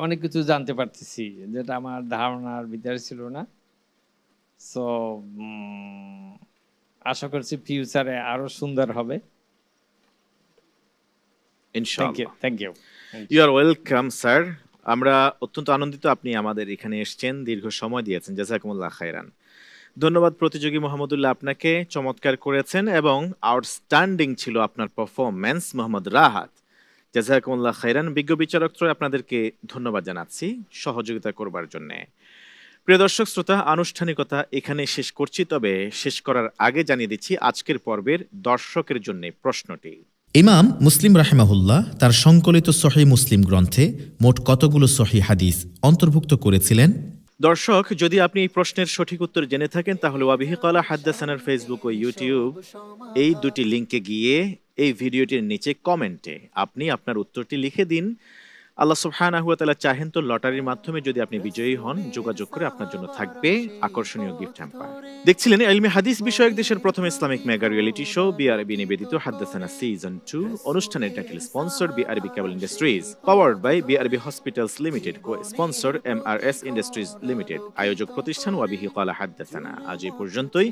অনেক কিছু জানতে পারতেছি যেটা আমার ধারণার ভিতরে ছিল না। সো আশা করছি ফিউচারে আরো সুন্দর হবে। ইনশাআল্লাহ। Thank you. You are welcome sir. আমরা অত্যন্ত আনন্দিত আপনি আমাদের এখানে এসেছেন, দীর্ঘ সময় দিয়েছেন। জাযাকুমুল্লাহ খাইরান। ধন্যবাদ প্রতিযোগী মোহাম্মদুল্লাহ, আপনাকে চমৎকার করেছেন এবং আউটস্ট্যান্ডিং ছিল আপনার পারফরম্যান্স মোহাম্মদ রাহাত। জাযাকুমুল্লাহ খাইরান। বিজ্ঞ বিচারকত্রয় আপনাদেরকে ধন্যবাদ জানাচ্ছি সহযোগিতা করবার জন্য। প্রিয় দর্শক শ্রোতা, আনুষ্ঠানিকতা এখানে শেষ করছি, তবে শেষ করার আগে জানিয়ে দিচ্ছি আজকের পর্বের দর্শকের জন্য প্রশ্নটি। ইমাম মুসলিম রাহিমাহুল্লাহ তার সংকলিত সহিহ মুসলিম গ্রন্থে মোট কতগুলো সহিহ হাদিস অন্তর্ভুক্ত করেছিলেন? দর্শক, যদি আপনি এই প্রশ্নের সঠিক উত্তর জেনে থাকেন তাহলে ওয়াবিহি ক্বালা হাদ্দাসানার ফেসবুক ও ইউটিউব এই দুটি লিংকে গিয়ে এই ভিডিওটির নিচে কমেন্টে আপনি আপনার উত্তরটি লিখে দিন। আল্লাহ সুবহানাহু ওয়া তাআলা চাহেন তো লটারির মাধ্যমে যদি আপনি বিজয়ী হন, যোগাযোগ করে আপনার জন্য থাকবে আকর্ষণীয় গিফট হ্যাম্পার। দেখছিলেন ইলমি হাদিস বিষয়ক দেশের প্রথম Islamic mega reality show BRB নিবেদিত হাদ্দাসানা সিজন 2। অনুষ্ঠানের title sponsored BRB cable industries, powered by BRB hospitals limited, co sponsor MRS industries limited, আয়োজক প্রতিষ্ঠান ওয়াবিহি ক্বালা হাদ্দাসানা। আজ এই পর্যন্তই।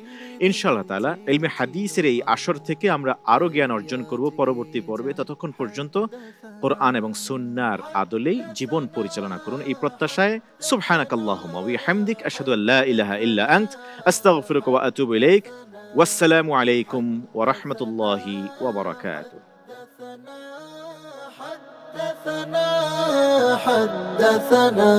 ইনশাআল্লাহ তাআলা ইলমি হাদিসের এই আসর থেকে আমরা আরো জ্ঞান অর্জন করব পরবর্তী পর্বে। ততক্ষণ পর্যন্ত কোরআন এবং সুন্নাহর আদলেই জীবন পরিচালনা করুন এই প্রত্যাশায়। সুবহানাকাল্লাহুম্মা ওয়া বিহামদিক, আশহাদু আল্লা ইলাহা ইল্লা আনত, আস্তাগফিরুকা ওয়া আতুবু ইলাইক। ওয়াসসালামু আলাইকুম ওয়া রাহমাতুল্লাহি ওয়া বারাকাতুহু। حدثنا